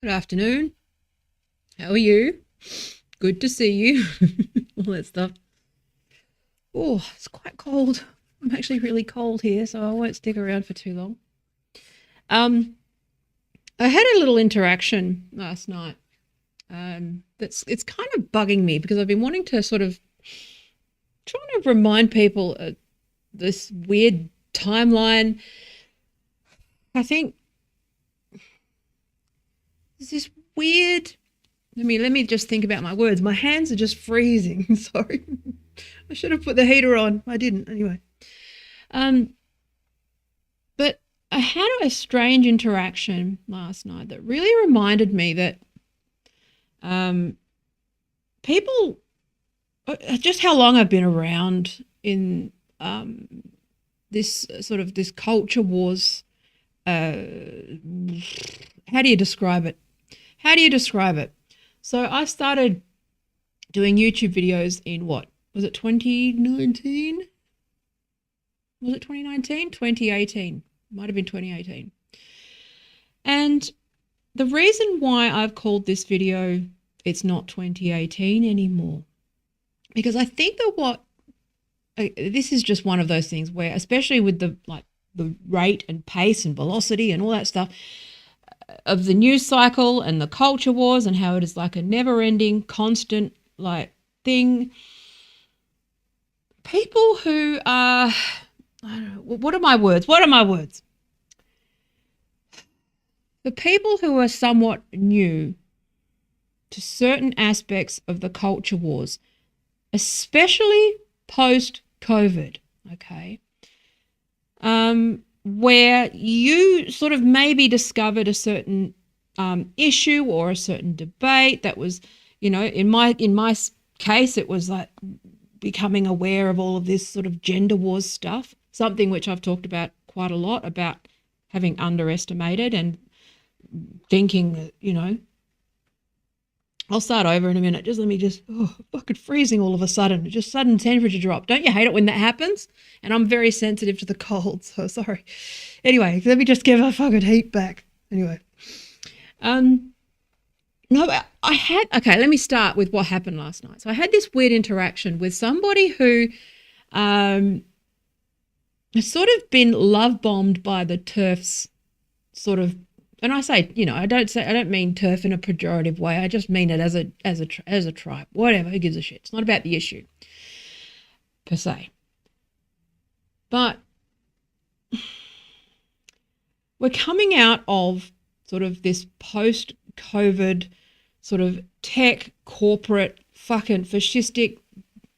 Good afternoon. How are you? Good to see you. All that stuff. Oh, it's quite cold. I'm actually really cold here, so I won't stick around for too long. Um, I had a little interaction last night. It's kind of bugging me because I've been wanting to sort of trying to remind people this weird timeline. I think there's this weird. Let me just think about my words. My hands are just freezing. Sorry. I should have put the heater on. I didn't. Anyway. Um, but I had a strange interaction last night that really reminded me that um, people, just how long I've been around in this sort of this culture wars. Uh, how do you describe it? How do you describe it? So I started doing YouTube videos in what? Was it 2019? Was it 2019? 2018. Might have been 2018. And the reason why I've called this video It's Not 2018 Anymore, because I think that this is just one of those things where, especially with the rate and pace and velocity and all that stuff of the news cycle and the culture wars and how it is like a never-ending, constant thing. People who are, I don't know, what are my words? What are my words? The people who are somewhat new to certain aspects of the culture wars, especially post-COVID, okay, where you sort of maybe discovered a certain issue or a certain debate that was, in my case, it was like becoming aware of all of this sort of gender wars stuff, something which I've talked about quite a lot, about having underestimated and thinking that, I'll start over in a minute. Just let me fucking freezing all of a sudden. Just sudden temperature drop. Don't you hate it when that happens? And I'm very sensitive to the cold, so sorry. Anyway, let me just give a fucking heat back. Anyway. No, let me start with what happened last night. So I had this weird interaction with somebody who has sort of been love bombed by the TERFs sort of. And I say, I don't mean TERF in a pejorative way. I just mean it as a tribe. Whatever, who gives a shit? It's not about the issue per se. But we're coming out of sort of this post-COVID sort of tech, corporate, fucking fascistic,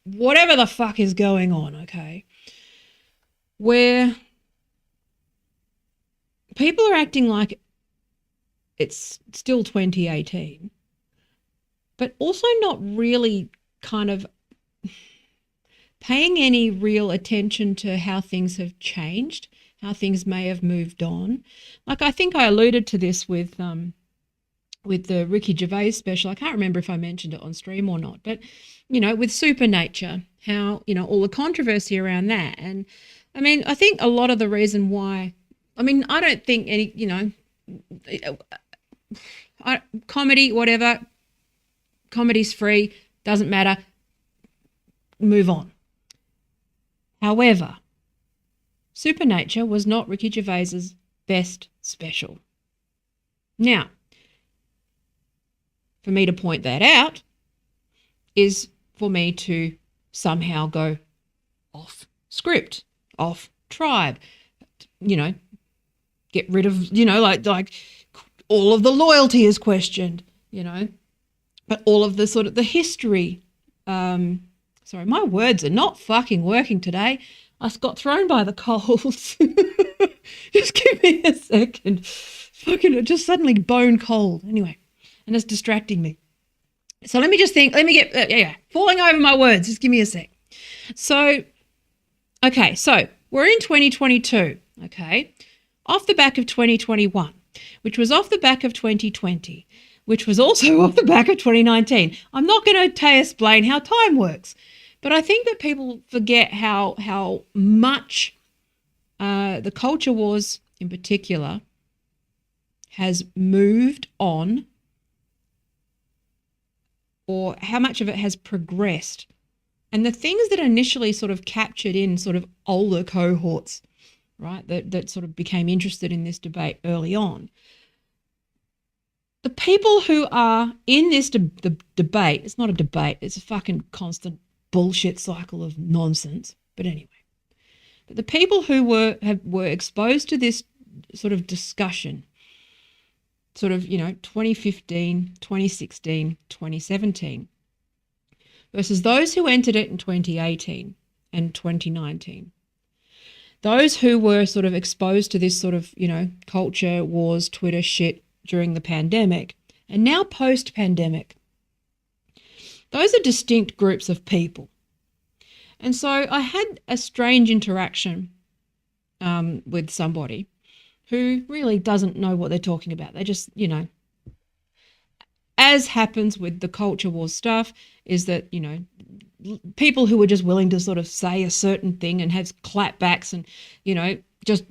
whatever the fuck is going on, okay? Where people are acting like it's still 2018, but also not really kind of paying any real attention to how things have changed, how things may have moved on. Like I think I alluded to this with the Ricky Gervais special. I can't remember if I mentioned it on stream or not, but with Supernature, how all the controversy around that. And I mean, I think a lot of the reason why, I don't think any, comedy, whatever, comedy's free, doesn't matter, move on. However, Supernature was not Ricky Gervais's best special. Now, for me to point that out is for me to somehow go off script, off tribe, get rid of, like all of the loyalty is questioned, but all of the sort of the history. Sorry, my words are not fucking working today. I got thrown by the colds. Just give me a second. Fucking just suddenly bone cold. Anyway, and it's distracting me. So let me just think. Let me get, falling over my words. Just give me a sec. So, okay, so we're in 2022, okay, off the back of 2021. Which was off the back of 2020, which was also off the back of 2019. I'm not going to explain how time works, but I think that people forget how much the culture wars in particular has moved on or how much of it has progressed. And the things that initially sort of captured in sort of older cohorts, right, that sort of became interested in this debate early on, the people who are in this debate, it's not a debate, it's a fucking constant bullshit cycle of nonsense. But anyway, but the people who were exposed to this sort of discussion, sort of, 2015, 2016, 2017, versus those who entered it in 2018 and 2019. Those who were sort of exposed to this sort of, culture wars, Twitter shit during the pandemic, and now post-pandemic. Those are distinct groups of people. And so I had a strange interaction with somebody who really doesn't know what they're talking about. They just, as happens with the culture war stuff, is that, people who were just willing to sort of say a certain thing and have clapbacks and, just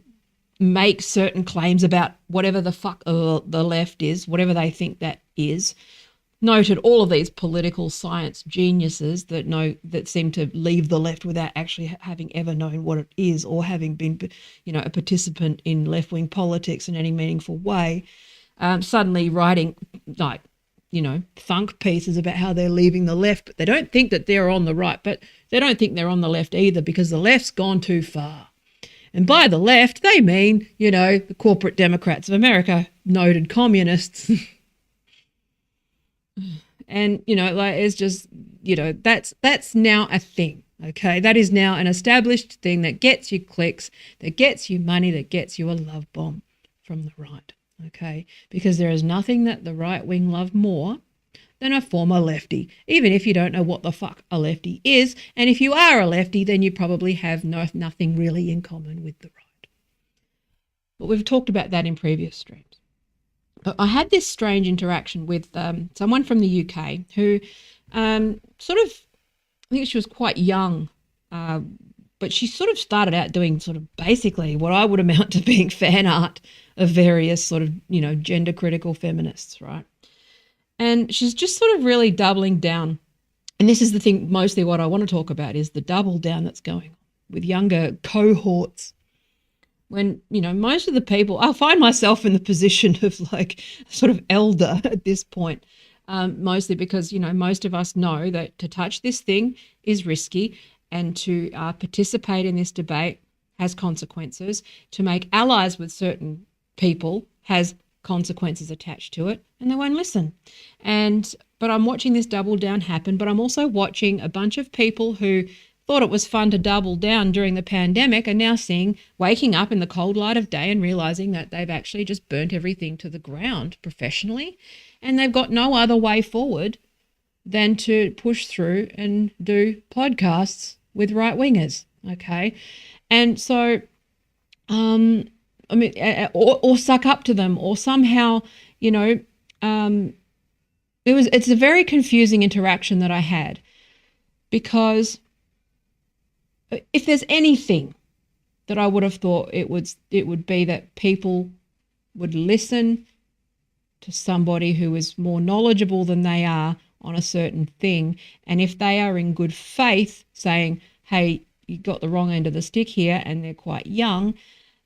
make certain claims about whatever the fuck the left is, whatever they think that is. Noted all of these political science geniuses that seem to leave the left without actually having ever known what it is or having been, a participant in left-wing politics in any meaningful way, suddenly writing thunk pieces about how they're leaving the left, but they don't think that they're on the right, but they don't think they're on the left either because the left's gone too far. And by the left, they mean, the corporate Democrats of America, noted communists. And, it's just, that's now a thing, okay? That is now an established thing that gets you clicks, that gets you money, that gets you a love bomb from the right, okay? Because there is nothing that the right wing love more than a former lefty, even if you don't know what the fuck a lefty is. And if you are a lefty, then you probably have nothing really in common with the right. But we've talked about that in previous streams. But I had this strange interaction with someone from the UK who I think she was quite young, but she sort of started out doing sort of basically what I would amount to being fan art of various sort of, gender critical feminists, right? And she's just sort of really doubling down. And this is the thing, mostly what I want to talk about is the double down that's going on with younger cohorts. When, most of the people, I find myself in the position of like sort of elder at this point, mostly because, most of us know that to touch this thing is risky and to participate in this debate has consequences. To make allies with certain people has consequences attached to it, and they won't listen. But I'm watching this double down happen, but I'm also watching a bunch of people who thought it was fun to double down during the pandemic are now waking up in the cold light of day and realizing that they've actually just burnt everything to the ground professionally, and they've got no other way forward than to push through and do podcasts with right-wingers, okay? And so, or suck up to them, or somehow, it's a very confusing interaction that I had, because if there's anything that I would have thought it would be that people would listen to somebody who is more knowledgeable than they are on a certain thing, and if they are in good faith saying, hey, you got the wrong end of the stick here, and they're quite young,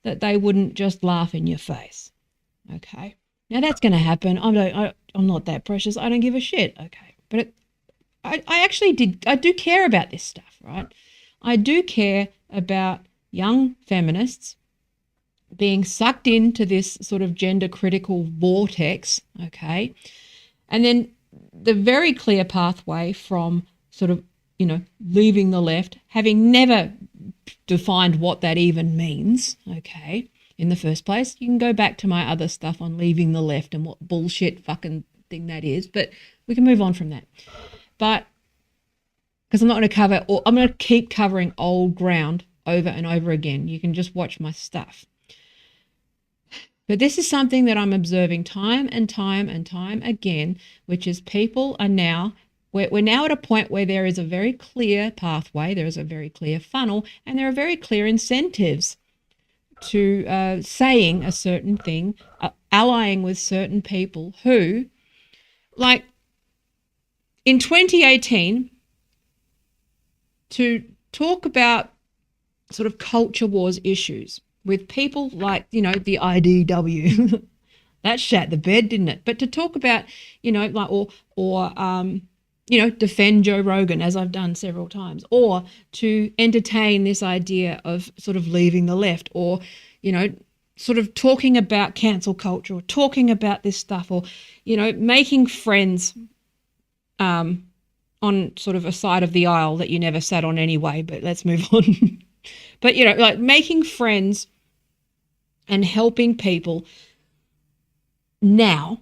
that they wouldn't just laugh in your face, okay? Now that's going to happen. I'm not that precious. I don't give a shit, okay? But I do care about this stuff, right? I do care about young feminists being sucked into this sort of gender critical vortex, okay? And then the very clear pathway from sort of, leaving the left, having never defined what that even means, okay, in the first place. You can go back to my other stuff on leaving the left and what bullshit fucking thing that is, but we can move on from that. But because I'm not going to cover, or I'm going to keep covering old ground over and over again. You can just watch my stuff. But this is something that I'm observing time and time and time again, which is people are now, we're now at a point where there is a very clear pathway, there is a very clear funnel, and there are very clear incentives to saying a certain thing, allying with certain people who, like, in 2018, to talk about sort of culture wars issues with people like, the IDW. That shat the bed, didn't it? But to talk about, like, defend Joe Rogan, as I've done several times, or to entertain this idea of sort of leaving the left, or, sort of talking about cancel culture, or talking about this stuff, or, making friends on sort of a side of the aisle that you never sat on anyway, but let's move on. But, like making friends and helping people now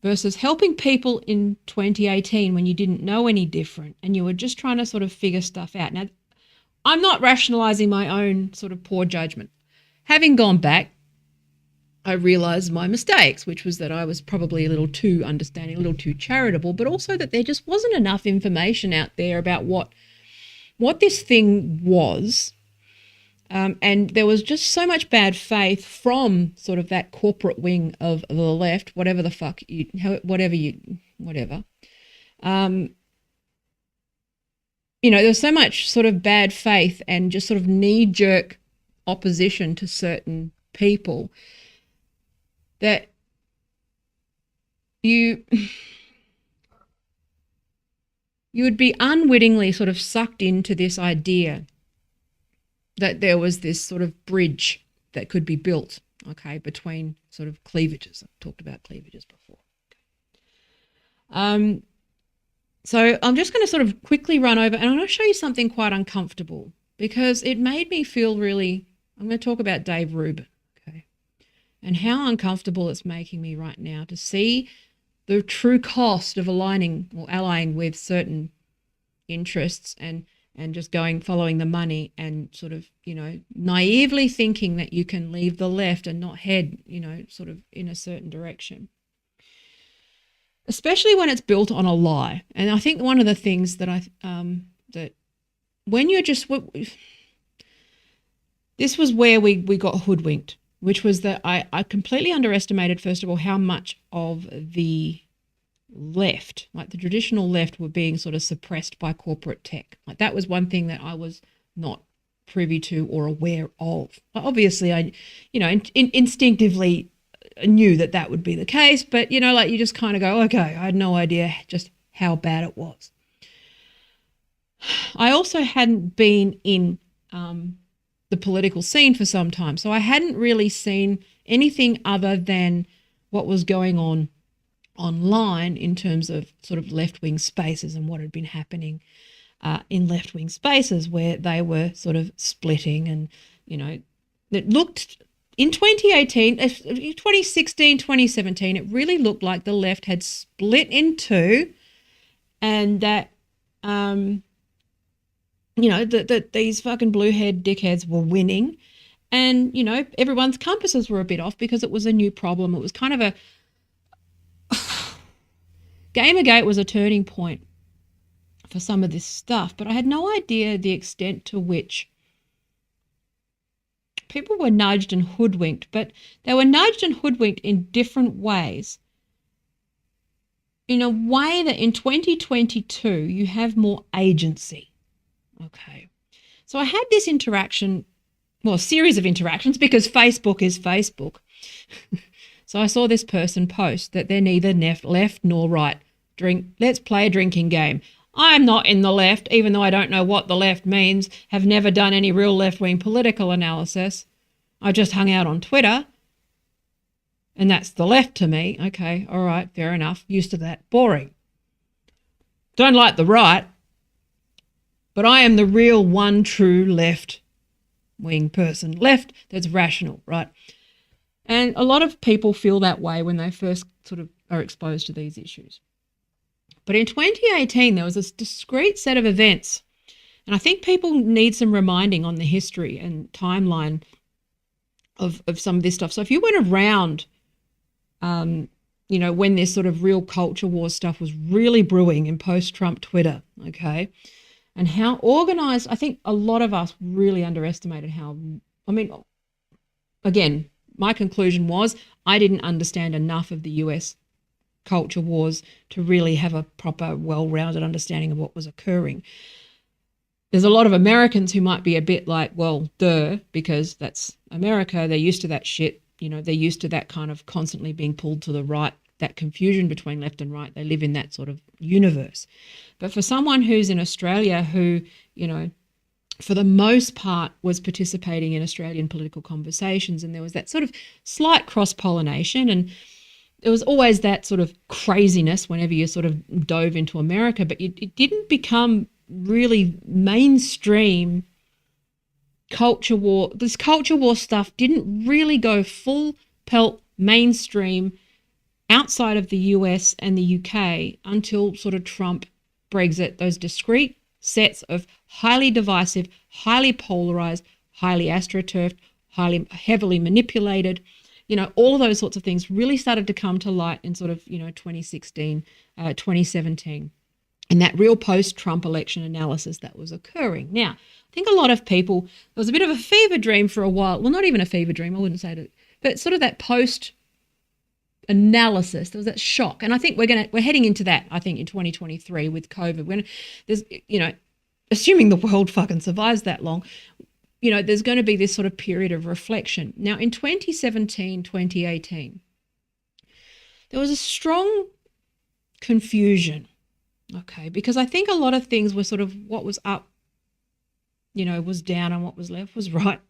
versus helping people in 2018 when you didn't know any different and you were just trying to sort of figure stuff out. Now, I'm not rationalizing my own sort of poor judgment. Having gone back, I realized my mistakes, which was that I was probably a little too understanding, a little too charitable, but also that there just wasn't enough information out there about what this thing was. And there was just so much bad faith from sort of that corporate wing of the left, whatever. There's so much sort of bad faith and just sort of knee-jerk opposition to certain people that you would be unwittingly sort of sucked into this idea that there was this sort of bridge that could be built, okay, between sort of cleavages. I've talked about cleavages before. So I'm just going to sort of quickly run over, and I'm going to show you something quite uncomfortable because it made me feel really, I'm going to talk about Dave Rubin, okay, and how uncomfortable it's making me right now to see the true cost of aligning or allying with certain interests and just following the money and sort of, naively thinking that you can leave the left and not head, sort of in a certain direction. Especially when it's built on a lie. And I think one of the things that that when you're just, this was where we got hoodwinked, which was that I completely underestimated, first of all, how much of the left, like the traditional left, were being sort of suppressed by corporate tech. Like that was one thing that I was not privy to or aware of. Obviously, I, instinctively knew that would be the case, but, like you just kind of go, okay, I had no idea just how bad it was. I also hadn't been in the political scene for some time, so I hadn't really seen anything other than what was going on online in terms of sort of left-wing spaces and what had been happening in left-wing spaces where they were sort of splitting and, it looked in 2018, 2016, 2017, it really looked like the left had split in two and that, that these fucking blue-haired dickheads were winning and, everyone's compasses were a bit off because it was a new problem. It was kind of a Gamergate was a turning point for some of this stuff, but I had no idea the extent to which people were nudged and hoodwinked, but they were nudged and hoodwinked in different ways. In a way that in 2022, you have more agency. Okay. So I had this interaction, well, a series of interactions because Facebook is Facebook. So I saw this person post that they're neither left nor right. Let's play a drinking game. I'm not in the left, even though I don't know what the left means, have never done any real left-wing political analysis. I just hung out on Twitter, and that's the left to me. Okay, all right, fair enough. Used to that. Boring. Don't like the right, but I am the real one true left-wing person. Left that's rational, right? And a lot of people feel that way when they first sort of are exposed to these issues. But in 2018, there was this discrete set of events, and I think people need some reminding on the history and timeline of some of this stuff. So if you went around, when this sort of real culture war stuff was really brewing in post-Trump Twitter, okay, and how organised, I think a lot of us really underestimated again, my conclusion was I didn't understand enough of the US culture wars to really have a proper, well-rounded understanding of what was occurring. There's a lot of Americans who might be a bit like, well, duh, because that's America. They're used to that shit. They're used to that kind of constantly being pulled to the right, that confusion between left and right. They live in that sort of universe. But for someone who's in Australia who, for the most part was participating in Australian political conversations, and there was that sort of slight cross-pollination, and there was always that sort of craziness whenever you sort of dove into America, but it didn't become really mainstream culture war. This culture war stuff didn't really go full pelt mainstream outside of the US and the UK until sort of Trump, Brexit, those discrete sets of highly divisive, highly polarized, highly astroturfed, heavily manipulated, all of those sorts of things really started to come to light in sort of, 2016, 2017, and that real post-Trump election analysis that was occurring. Now, I think a lot of people, there was a bit of a fever dream for a while. Well, not even a fever dream, I wouldn't say that, but sort of that post-analysis, there was that shock. And I think we're heading into that, I think, in 2023 with COVID, when there's, assuming the world fucking survives that long, there's going to be this sort of period of reflection. Now, in 2017, 2018, there was a strong confusion, okay, because I think a lot of things were sort of what was up, was down, and what was left was right,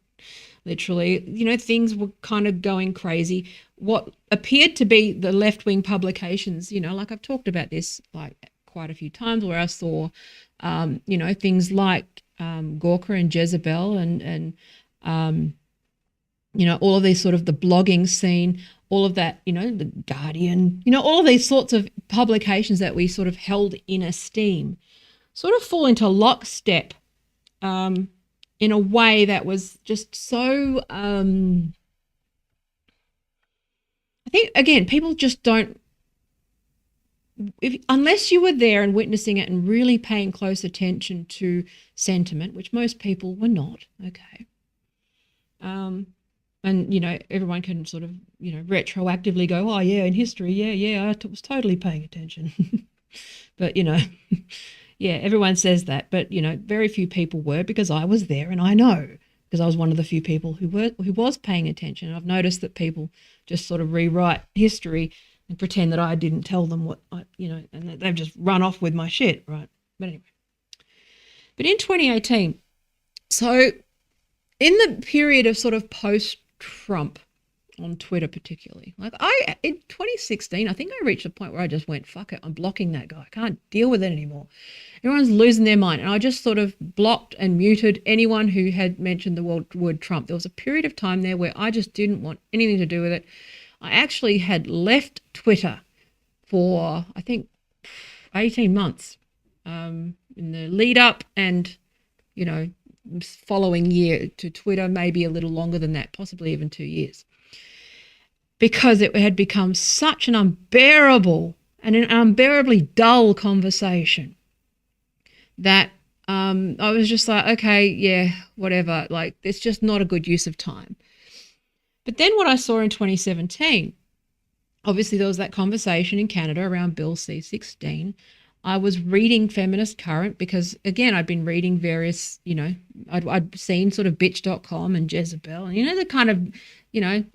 literally. Things were kind of going crazy. What appeared to be the left-wing publications, like I've talked about this like quite a few times, where I saw, things like Gawker and Jezebel and all of these sort of the blogging scene, all of that, the Guardian, all of these sorts of publications that we sort of held in esteem sort of fall into lockstep in a way that was just so, I think, again, people just don't, unless you were there and witnessing it and really paying close attention to sentiment, which most people were not, okay. And, everyone can sort of, retroactively go, oh, yeah, in history, yeah, I was totally paying attention. But, yeah, everyone says that. But, very few people were, because I was there and I know, because I was one of the few people who was paying attention. I've noticed that people just sort of rewrite history and pretend that I didn't tell them what, and that they've just run off with my shit, right? But anyway. But in 2018, so in the period of sort of post-Trump on Twitter particularly, in 2016, I think I reached a point where I just went, fuck it, I'm blocking that guy. I can't deal with it anymore. Everyone's losing their mind. And I just sort of blocked and muted anyone who had mentioned the word Trump. There was a period of time there where I just didn't want anything to do with it. I actually had left Twitter for, I think, 18 months in the lead up and, following year to Twitter, maybe a little longer than that, possibly even 2 years, because it had become such an unbearable and an unbearably dull conversation that I was just like, okay, yeah, whatever. Like, it's just not a good use of time. But then what I saw in 2017, obviously there was that conversation in Canada around Bill C-16. I was reading Feminist Current because, again, I'd been reading various, I'd seen sort of bitch.com and Jezebel and, the kind of, the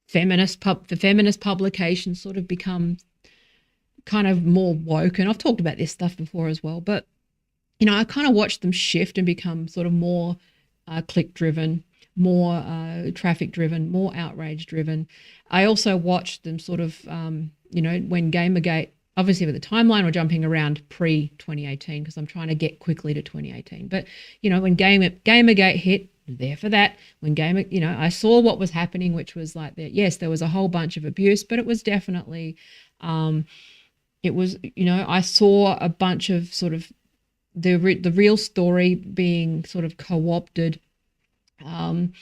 feminist publications sort of become kind of more woke. And I've talked about this stuff before as well. But, I kind of watched them shift and become sort of more click-driven, more traffic-driven, more outrage-driven. I also watched them sort of, when Gamergate, obviously with the timeline, we're jumping around pre-2018 because I'm trying to get quickly to 2018. But, when Gamergate hit, there for that. When I saw what was happening, which was like that. Yes, there was a whole bunch of abuse, but it was definitely, I saw a bunch of sort of the real story being sort of co-opted. Good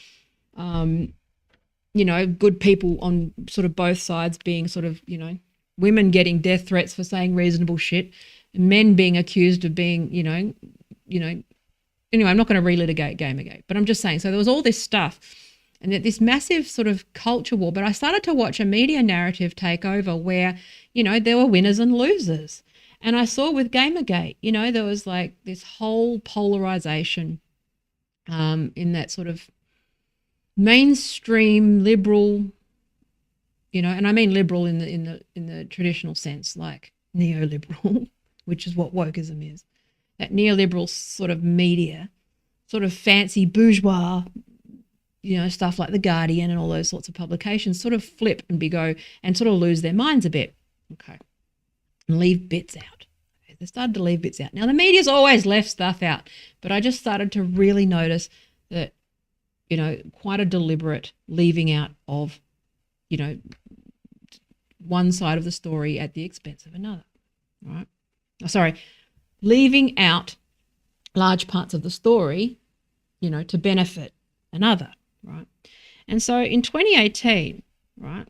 people on sort of both sides being sort of, women getting death threats for saying reasonable shit, and men being accused of being, anyway, I'm not going to relitigate Gamergate, but I'm just saying, so there was all this stuff. and that this massive sort of culture war. But I started to watch a media narrative take over where, there were winners and losers. And I saw with Gamergate, there was like this whole polarization in that sort of mainstream liberal, and I mean liberal in the traditional sense, like neoliberal, which is what wokeism is. That neoliberal sort of media, sort of fancy bourgeois, stuff like The Guardian and all those sorts of publications sort of flip and go and sort of lose their minds a bit. Okay. And leave bits out. Okay. They started to leave bits out. Now, the media's always left stuff out, but I just started to really notice that, quite a deliberate leaving out of, one side of the story at the expense of another, right? Leaving out large parts of the story, to benefit another, right? And so in 2018, right,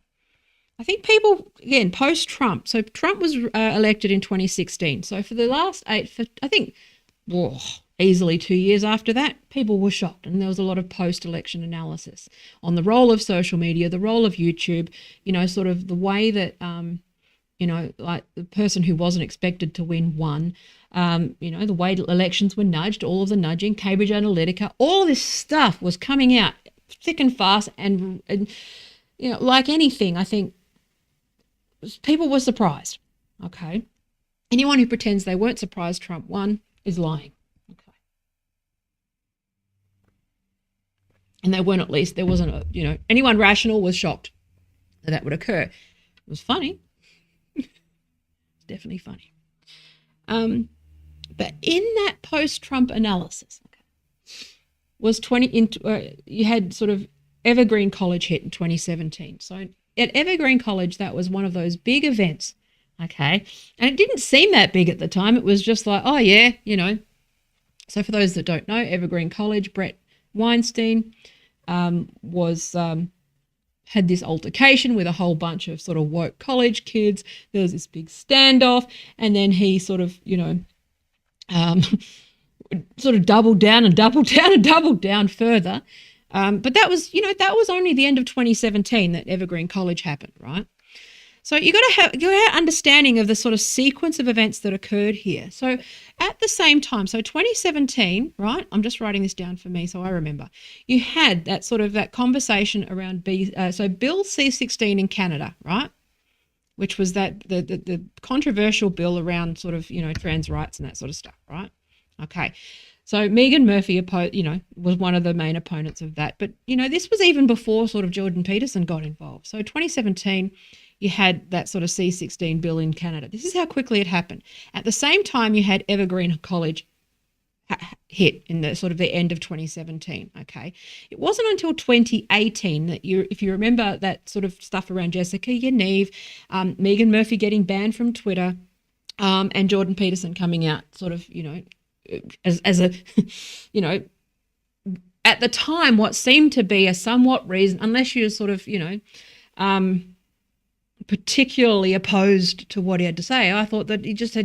I think people, again, post-Trump, so Trump was elected in 2016. So for the last easily 2 years after that, people were shocked. And there was a lot of post-election analysis on the role of social media, the role of YouTube, sort of the way that, like the person who wasn't expected to win won, the way elections were nudged, all of the nudging, Cambridge Analytica, all this stuff was coming out thick and fast. And like anything, I think people were surprised. Okay. Anyone who pretends they weren't surprised Trump won is lying. Okay. And they weren't, at least there wasn't anyone rational was shocked that would occur. It was funny. It's definitely funny. But in that post-Trump analysis, was you had sort of Evergreen College hit in 2017. So at Evergreen College, that was one of those big events, okay? And it didn't seem that big at the time. It was just like, oh, yeah, So for those that don't know, Evergreen College, Brett Weinstein had this altercation with a whole bunch of sort of woke college kids. There was this big standoff, and then he sort of, sort of doubled down and doubled down and doubled down further. But that was only the end of 2017 that Evergreen College happened, right? So you got to have your understanding of the sort of sequence of events that occurred here. So at the same time, so 2017, right? I'm just writing this down for me so I remember. You had that sort of that conversation around Bill C-16 in Canada, right? Which was that the controversial bill around sort of trans rights and that sort of stuff, right? Okay. So Megan Murphy, was one of the main opponents of that. But, this was even before sort of Jordan Peterson got involved. So 2017, you had that sort of C-16 bill in Canada. This is how quickly it happened. At the same time, you had Evergreen College hit in the sort of the end of 2017, okay? It wasn't until 2018 that if you remember that sort of stuff around Jessica Yaniv, Megan Murphy getting banned from Twitter, and Jordan Peterson coming out sort of, as a, at the time, what seemed to be a somewhat reason, unless you're sort of, particularly opposed to what he had to say. I thought that he just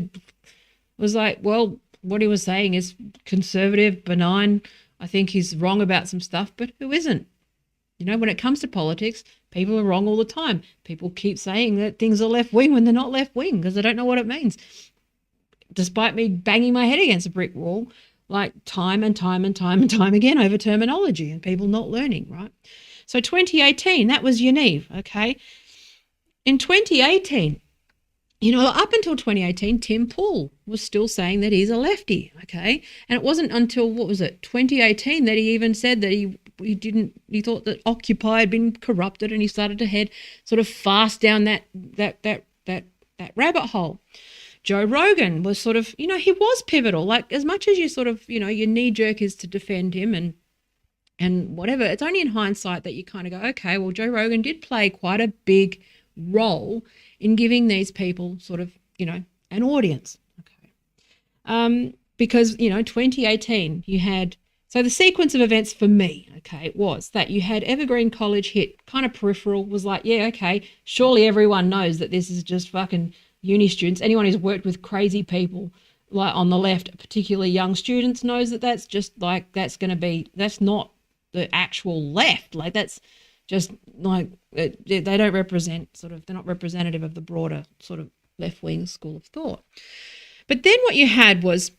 was like, well, what he was saying is conservative, benign. I think he's wrong about some stuff, but who isn't? When it comes to politics, people are wrong all the time. People keep saying that things are left wing when they're not left wing because they don't know what it means. Despite me banging my head against a brick wall, like time and time and time and time again over terminology and people not learning, right? So 2018, that was Yaniv, okay? In 2018, up until 2018, Tim Pool was still saying that he's a lefty, okay? And it wasn't until, 2018 that he even said that he thought that Occupy had been corrupted and he started to head sort of fast down that rabbit hole. Joe Rogan was sort of, he was pivotal. Like as much as you sort of, your knee jerk is to defend him and whatever, it's only in hindsight that you kind of go, okay, well, Joe Rogan did play quite a big role in giving these people sort of, an audience. Okay. Because, 2018 you had, so the sequence of events for me, okay, was that you had Evergreen College hit, kind of peripheral, was like, yeah, okay, surely everyone knows that this is just fucking uni students. Anyone who's worked with crazy people like on the left, particularly young students, knows that that's just like, that's not the actual left. Like that's just like they don't represent they're not representative of the broader sort of left-wing school of thought. But then what you had was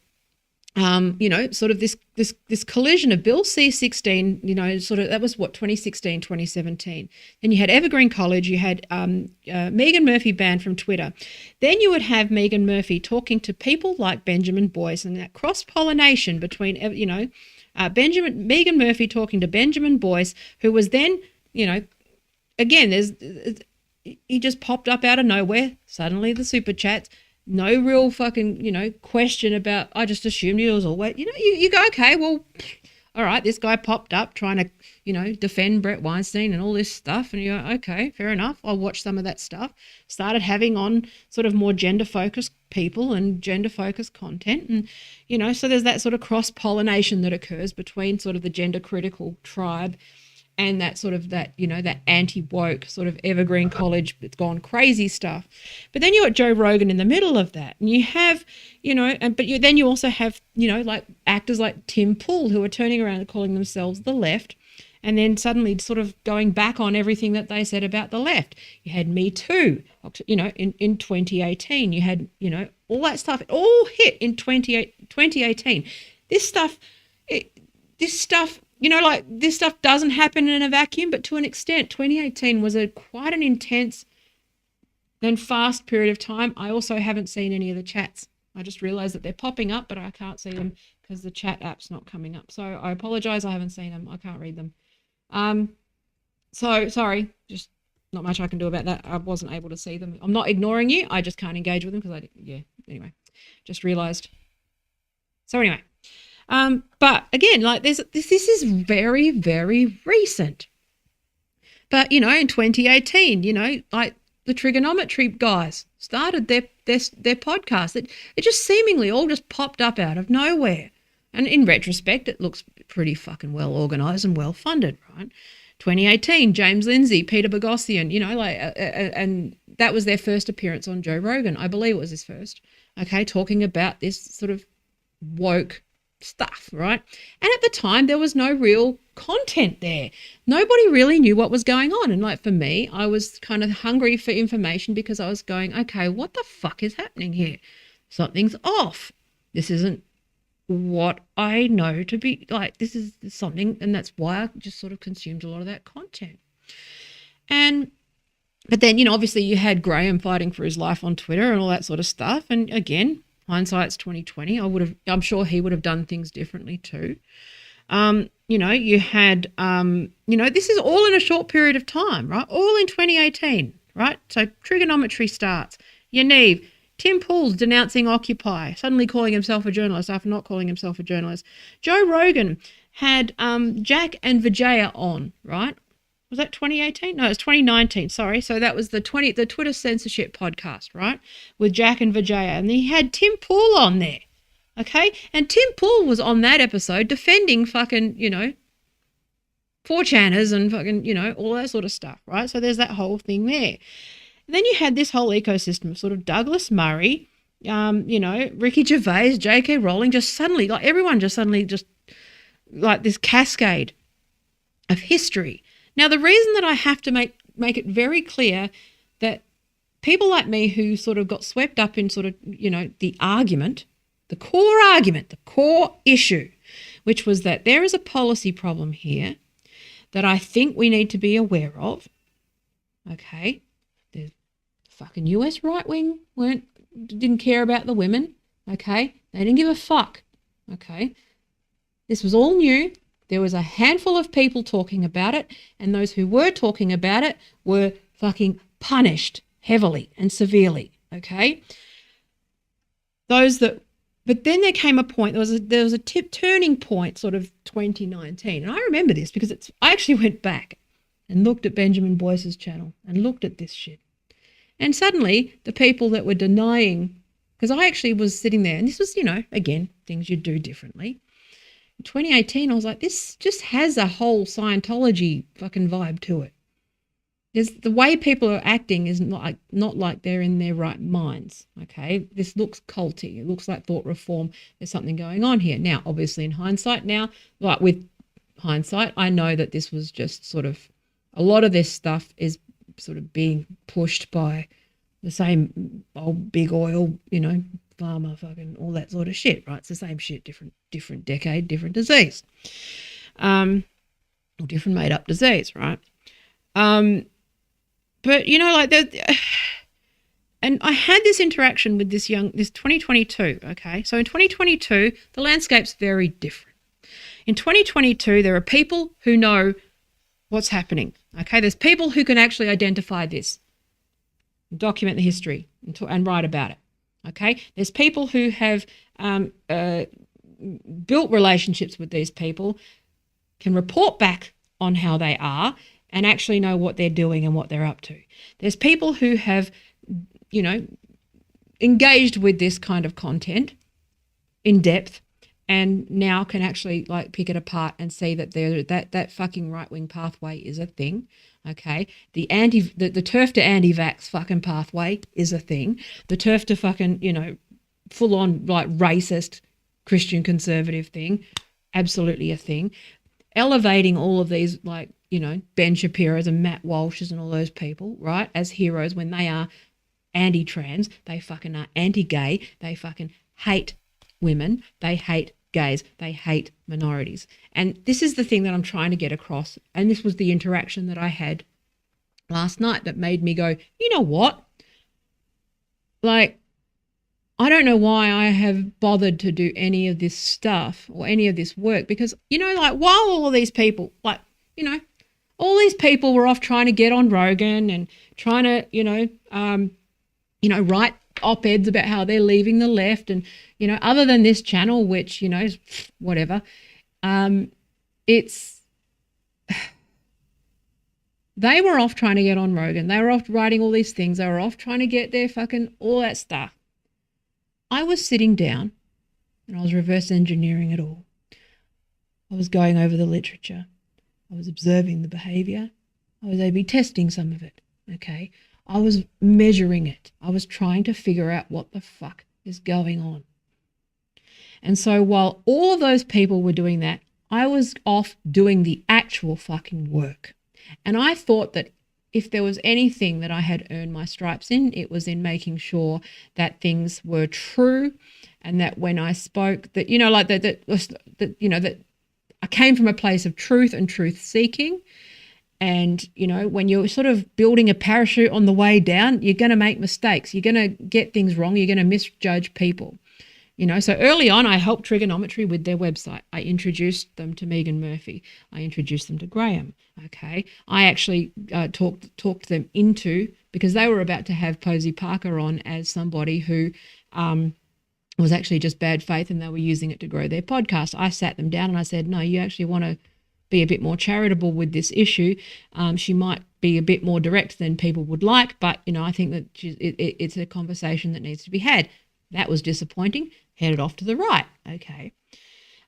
sort of this collision of Bill C-16, sort of that was 2016, 2017. Then you had Evergreen College, you had Megan Murphy banned from Twitter. Then you would have Megan Murphy talking to people like Benjamin Boyce, and that cross-pollination between, Megan Murphy talking to Benjamin Boyce, who was then, again, he just popped up out of nowhere. Suddenly the super chats. No real fucking, question about, I just assumed he was always, you go, okay, well, all right, this guy popped up trying to, defend Brett Weinstein and all this stuff. And you go, okay, fair enough. I'll watch some of that stuff. Started having on sort of more gender-focused people and gender-focused content. And, so there's that sort of cross-pollination that occurs between sort of the gender-critical tribe and that sort of that anti-woke sort of Evergreen College, it's gone crazy stuff. But then you got Joe Rogan in the middle of that. And you have, then you also have, like actors like Tim Pool who are turning around and calling themselves the left and then suddenly sort of going back on everything that they said about the left. You had Me Too, in 2018. You had, all that stuff. It all hit in 2018. This stuff, this stuff doesn't happen in a vacuum, but to an extent, 2018 was quite an intense and fast period of time. I also haven't seen any of the chats. I just realized that they're popping up, but I can't see them because the chat app's not coming up. So I apologize. I haven't seen them. I can't read them. So sorry, just not much I can do about that. I wasn't able to see them. I'm not ignoring you. I just can't engage with them because anyway, just realized. So anyway. But again, like this is very, very recent. But, in 2018, like the trigonometry guys started their podcast. It just seemingly all just popped up out of nowhere. And in retrospect, it looks pretty fucking well organized and well funded, right? 2018, James Lindsay, Peter Boghossian, and that was their first appearance on Joe Rogan. I believe it was his first, okay, talking about this sort of woke stuff, right? And at the time there was no real content there. Nobody really knew what was going on. And like for me, I was kind of hungry for information because I was going, okay, what the fuck is happening here? Something's off. This isn't what I know to be like. This is something, and that's why I just sort of consumed a lot of that content. But then, obviously you had Graham fighting for his life on Twitter and all that sort of stuff. And again, hindsight's 2020. I'm sure he would have done things differently too. You had, this is all in a short period of time, right? All in 2018, right? So trigonometry starts. Yaniv, Tim Pool's denouncing Occupy, suddenly calling himself a journalist after not calling himself a journalist. Joe Rogan had Jack and Vijaya on, right? Was that 2018? No, it was 2019. Sorry. So that was the Twitter censorship podcast, right? With Jack and Vijaya. And he had Tim Pool on there. Okay? And Tim Pool was on that episode defending fucking, 4chaners and fucking, all that sort of stuff, right? So there's that whole thing there. And then you had this whole ecosystem of sort of Douglas Murray, Ricky Gervais, J.K. Rowling, just suddenly, like everyone just suddenly just like this cascade of history. Now, the reason that I have to make it very clear that people like me who sort of got swept up in sort of, the argument, the core issue, which was that there is a policy problem here that I think we need to be aware of, okay? The fucking US right wing didn't care about the women, okay? They didn't give a fuck, okay? This was all new. There was a handful of people talking about it, and those who were talking about it were fucking punished heavily and severely, okay? But then there came a point, there was a turning point, sort of 2019, and I remember this because I actually went back and looked at Benjamin Boyce's channel and looked at this shit. And suddenly the people that were denying, because I actually was sitting there, and this was, again, things you'd do differently. In 2018, I was like, this just has a whole Scientology fucking vibe to it. The way people are acting is not like they're in their right minds, okay? This looks culty. It looks like thought reform. There's something going on here. Now, obviously, in hindsight now, like with hindsight, I know that this was just sort of, a lot of this stuff is sort of being pushed by the same old big oil, pharma, fucking all that sort of shit, right? It's the same shit, different decade, different disease, or different made up disease, right? But like that. And I had this interaction with this 2022, okay? So in 2022, the landscape's very different. In 2022, there are people who know what's happening, okay? There's people who can actually identify this, document the history, and write about it, okay? There's people who have built relationships with these people, can report back on how they are, and actually know what they're doing and what they're up to. There's people who have engaged with this kind of content in depth and now can actually like pick it apart and see that that fucking right-wing pathway is a thing, okay? The turf to anti-vax fucking pathway is a thing. The turf to fucking, full-on like racist Christian conservative thing, absolutely a thing. Elevating all of these like, Ben Shapiro's and Matt Walsh's and all those people, right, as heroes when they are anti-trans, they fucking are anti-gay, they fucking hate women, they hate gays, they hate minorities. And this is the thing that I'm trying to get across. And this was the interaction that I had last night that made me go, you know what? Like, I don't know why I have bothered to do any of this stuff or any of this work because, like while all of these people, like, all these people were off trying to get on Rogan and trying to, write op-eds about how they're leaving the left and, other than this channel, which, is whatever, they were off trying to get on Rogan. They were off writing all these things. They were off trying to get their fucking all that stuff. I was sitting down and I was reverse engineering it all. I was going over the literature. I was observing the behavior. I was A/B testing some of it, okay? I was measuring it. I was trying to figure out what the fuck is going on. And so while all of those people were doing that, I was off doing the actual fucking work. And I thought that if there was anything that I had earned my stripes in, it was in making sure that things were true and that when I spoke that, that I came from a place of truth and truth seeking. And, when you're sort of building a parachute on the way down, you're going to make mistakes. You're going to get things wrong. You're going to misjudge people. So early on, I helped Trigonometry with their website. I introduced them to Megan Murphy. I introduced them to Graham. Okay. I actually talked them into, because they were about to have Posey Parker on as somebody who was actually just bad faith and they were using it to grow their podcast. I sat them down and I said, no, you actually want to be a bit more charitable with this issue. She might be a bit more direct than people would like, but, I think that it's a conversation that needs to be had. That was disappointing. Headed off to the right. Okay.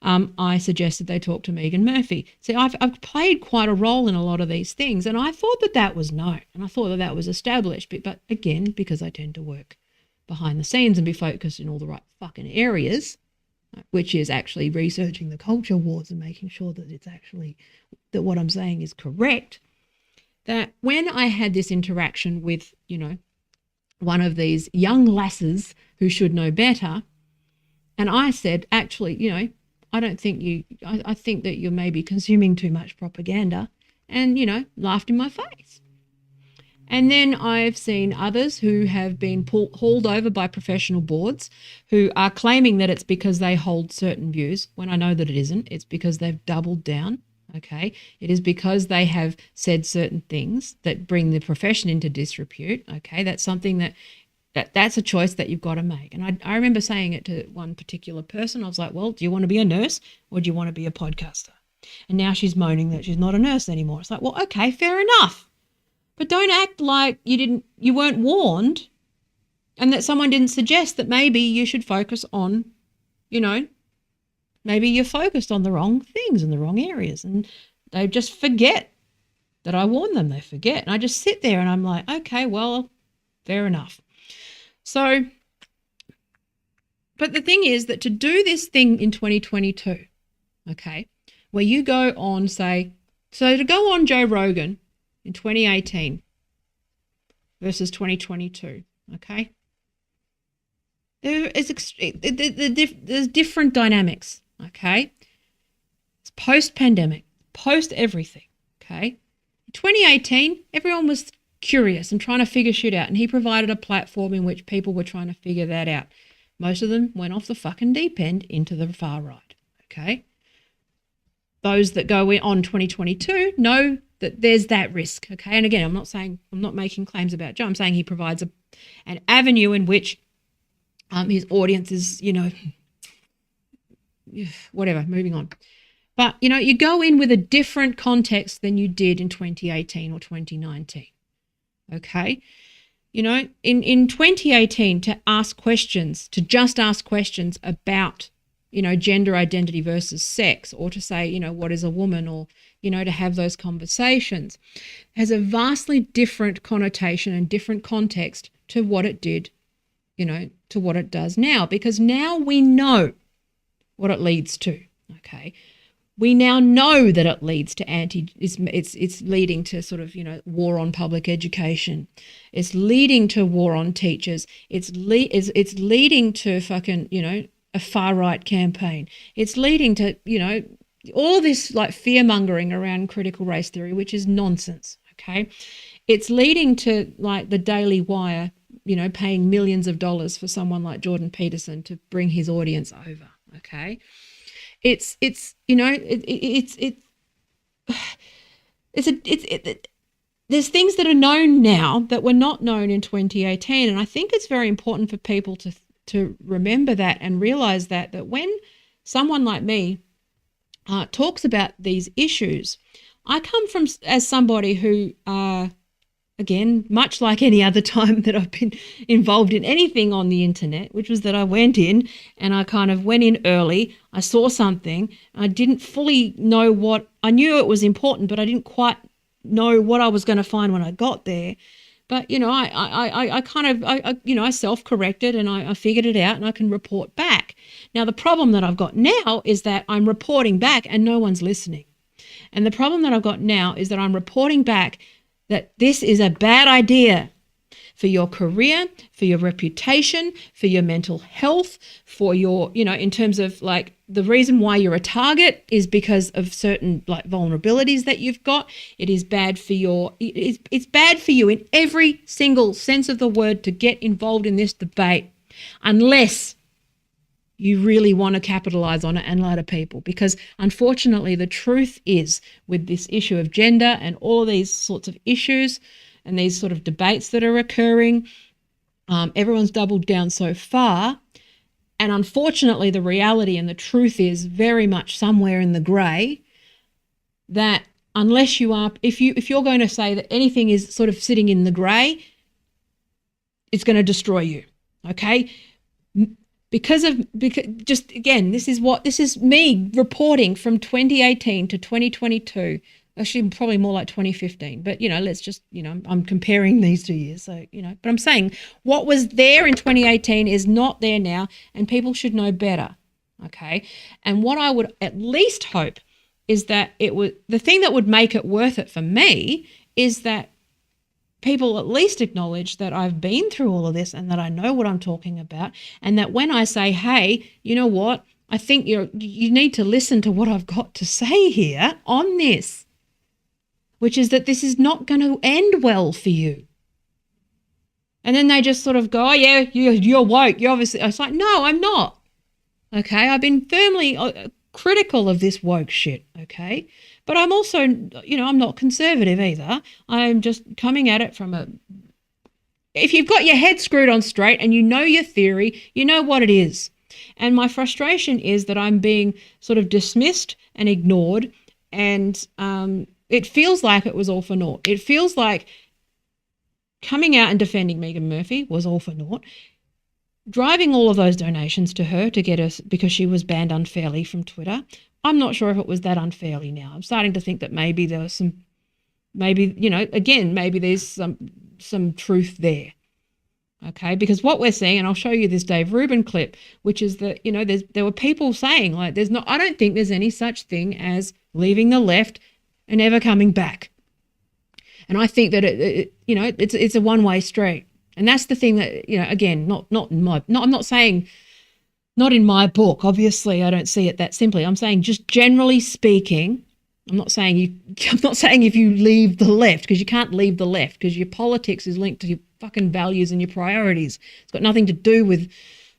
I suggested they talk to Megan Murphy. See, I've played quite a role in a lot of these things, and I thought that was known, and I thought that was established. But again, because I tend to work behind the scenes and be focused in all the right fucking areas, which is actually researching the culture wars and making sure that it's actually, that what I'm saying is correct, that when I had this interaction with, one of these young lasses who should know better, and I said, actually, I don't think I think that you're maybe consuming too much propaganda, and, laughed in my face. And then I've seen others who have been hauled over by professional boards who are claiming that it's because they hold certain views, when I know that it isn't. It's because they've doubled down, okay? It is because they have said certain things that bring the profession into disrepute, okay? That's something that's a choice that you've got to make. And I remember saying it to one particular person. I was like, well, do you want to be a nurse or do you want to be a podcaster? And now she's moaning that she's not a nurse anymore. It's like, well, okay, fair enough. But don't act like you weren't warned and that someone didn't suggest that maybe you should focus on, maybe you're focused on the wrong things in the wrong areas and they just forget that I warned them. They forget. And I just sit there and I'm like, okay, well, fair enough. So, but the thing is that to do this thing in 2022, okay, where you go on, say, so to go on Joe Rogan in 2018 versus 2022, okay? There's different dynamics, okay? It's post-pandemic, post-everything, okay? In 2018, everyone was curious and trying to figure shit out, and he provided a platform in which people were trying to figure that out. Most of them went off the fucking deep end into the far right, okay? Those that go on 2022 know that there's that risk, okay? And again, I'm not making claims about Joe. I'm saying he provides an avenue in which his audience is, whatever, moving on. But, you go in with a different context than you did in 2018 or 2019, okay? In 2018, to just ask questions about, gender identity versus sex, or to say, what is a woman, or, to have those conversations, has a vastly different connotation and different context to what it did, to what it does now, because now we know what it leads to, okay? We now know that it leads to it's leading to sort of, war on public education. It's leading to war on teachers. It's leading to fucking, a far right campaign. It's leading to, all this like fear mongering around critical race theory, which is nonsense, okay? It's leading to like the Daily Wire, paying millions of dollars for someone like Jordan Peterson to bring his audience over, okay? There's things that are known now that were not known in 2018, and I think it's very important for people to remember that and realize that when someone like me talks about these issues, I come from as somebody who again, much like any other time that I've been involved in anything on the internet, which was that I went in and I kind of went in early. I saw something. I didn't fully know I knew it was important, but I didn't quite know what I was going to find when I got there. But, I self-corrected and I figured it out and I can report back. Now, the problem that I've got now is that I'm reporting back and no one's listening. And the problem that I've got now is that I'm reporting back that this is a bad idea for your career, for your reputation, for your mental health, for your, in terms of like the reason why you're a target is because of certain like vulnerabilities that you've got. It is bad for it's bad for you in every single sense of the word to get involved in this debate unless you really want to capitalize on it and lie to people. Because unfortunately, the truth is with this issue of gender and all these sorts of issues and these sort of debates that are occurring, everyone's doubled down so far. And unfortunately, the reality and the truth is very much somewhere in the grey, that unless you are, if you're going to say that anything is sort of sitting in the grey, it's going to destroy you, okay? Because just again, this is me reporting from 2018 to 2022. Actually, probably more like 2015. But let's just I'm comparing these 2 years. So but I'm saying what was there in 2018 is not there now, and people should know better. Okay, and what I would at least hope is that the thing that would make it worth it for me is that people at least acknowledge that I've been through all of this and that I know what I'm talking about, and that when I say, hey, you know what, I think you need to listen to what I've got to say here on this, which is that this is not going to end well for you. And then they just sort of go, oh yeah, you're woke. You're obviously, it's like, no, I'm not. Okay, I've been firmly critical of this woke shit, okay? But I'm also, I'm not conservative either. I'm just coming at it from if you've got your head screwed on straight and you know your theory, you know what it is. And my frustration is that I'm being sort of dismissed and ignored, and it feels like it was all for naught. It feels like coming out and defending Megan Murphy was all for naught. Driving all of those donations to her to get us because she was banned unfairly from Twitter. I'm not sure if it was that unfairly now. I'm starting to think that maybe there was maybe there's some truth there. Okay, because what we're seeing, and I'll show you this Dave Rubin clip, which is that, there were people saying, like, I don't think there's any such thing as leaving the left and never coming back. And I think that it's a one-way street. And that's the thing that, again, I'm not saying, not in my book, obviously I don't see it that simply. I'm saying just generally speaking, I'm not saying if you leave the left, because you can't leave the left, because your politics is linked to your fucking values and your priorities. It's got nothing to do with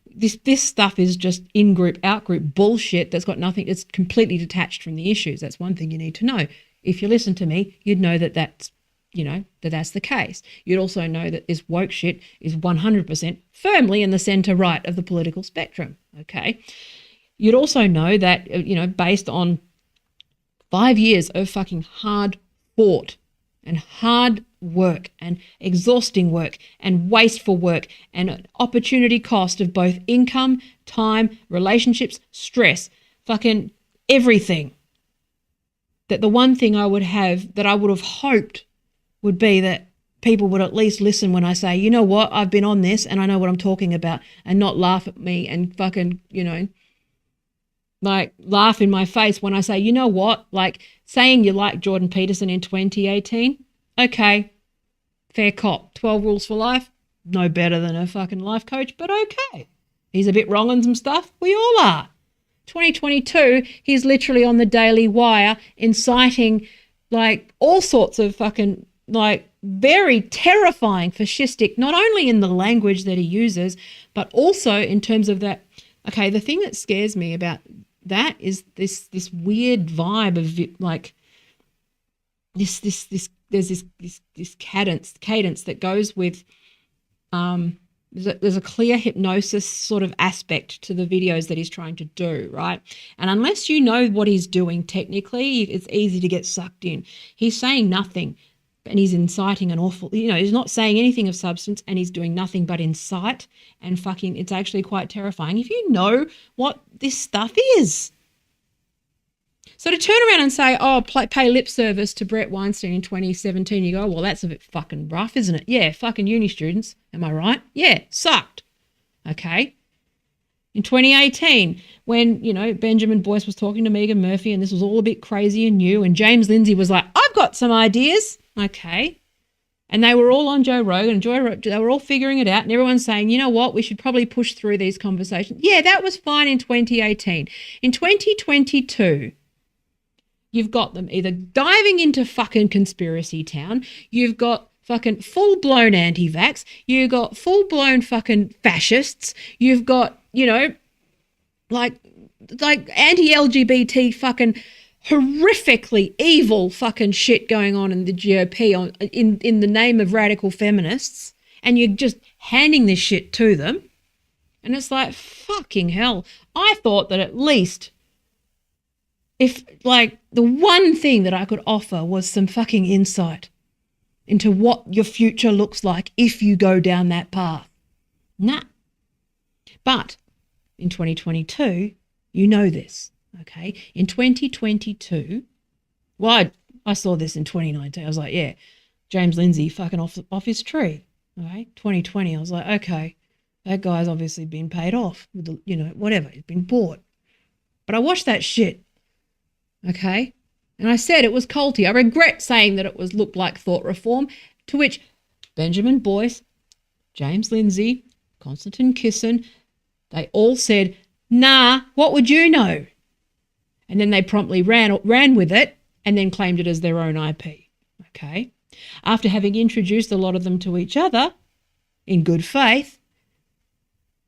this stuff. Is just in-group, out-group bullshit that's got nothing, it's completely detached from the issues. That's one thing you need to know. If you listen to me, you'd know that's the case. You'd also know that this woke shit is 100% firmly in the centre right of the political spectrum, okay? You'd also know that, based on 5 years of fucking hard fought and hard work and exhausting work and wasteful work and an opportunity cost of both income, time, relationships, stress, fucking everything, that the one thing I would have hoped would be that people would at least listen when I say, you know what, I've been on this and I know what I'm talking about, and not laugh at me and fucking, like laugh in my face when I say, you know what, like saying you like Jordan Peterson in 2018, okay, fair cop. 12 rules for life, no better than a fucking life coach, but okay. He's a bit wrong on some stuff. We all are. 2022, he's literally on the Daily Wire inciting like all sorts of fucking like very terrifying fascistic, not only in the language that he uses, but also in terms of that. Okay, the thing that scares me about that is this weird vibe of like this there's this cadence that goes with there's a clear hypnosis sort of aspect to the videos that he's trying to do, right? And unless you know what he's doing technically, it's easy to get sucked in. He's saying nothing, and he's inciting an awful, he's not saying anything of substance, and he's doing nothing but incite, and fucking, it's actually quite terrifying if you know what this stuff is. So to turn around and say, pay lip service to Brett Weinstein in 2017, you go, well, that's a bit fucking rough, isn't it? Yeah, fucking uni students, am I right? Yeah, sucked. Okay. In 2018, when, Benjamin Boyce was talking to Megan Murphy and this was all a bit crazy and new, and James Lindsay was like, I've got some ideas. Okay. And they were all on Joe Rogan, and they were all figuring it out, and everyone's saying, you know what, we should probably push through these conversations. Yeah, that was fine in 2018. In 2022, you've got them either diving into fucking conspiracy town, you've got fucking full-blown anti-vax, you've got full-blown fucking fascists, you've got, like anti-LGBT fucking horrifically evil fucking shit going on in the GOP in the name of radical feminists, and you're just handing this shit to them. And it's like, fucking hell. I thought that at least if, like, the one thing that I could offer was some fucking insight into what your future looks like if you go down that path. Nah. But in 2022, you know this, okay? In 2022, well, I saw this in 2019. I was like, yeah, James Lindsay fucking off his tree, okay? 2020, I was like, okay, that guy's obviously been paid off with the, whatever, he's been bought. But I watched that shit. Okay, and I said it was culty. I regret saying that it looked like thought reform, to which Benjamin Boyce, James Lindsay, Konstantin Kisin, they all said, nah, what would you know? And then they promptly ran with it and then claimed it as their own IP. Okay, after having introduced a lot of them to each other in good faith,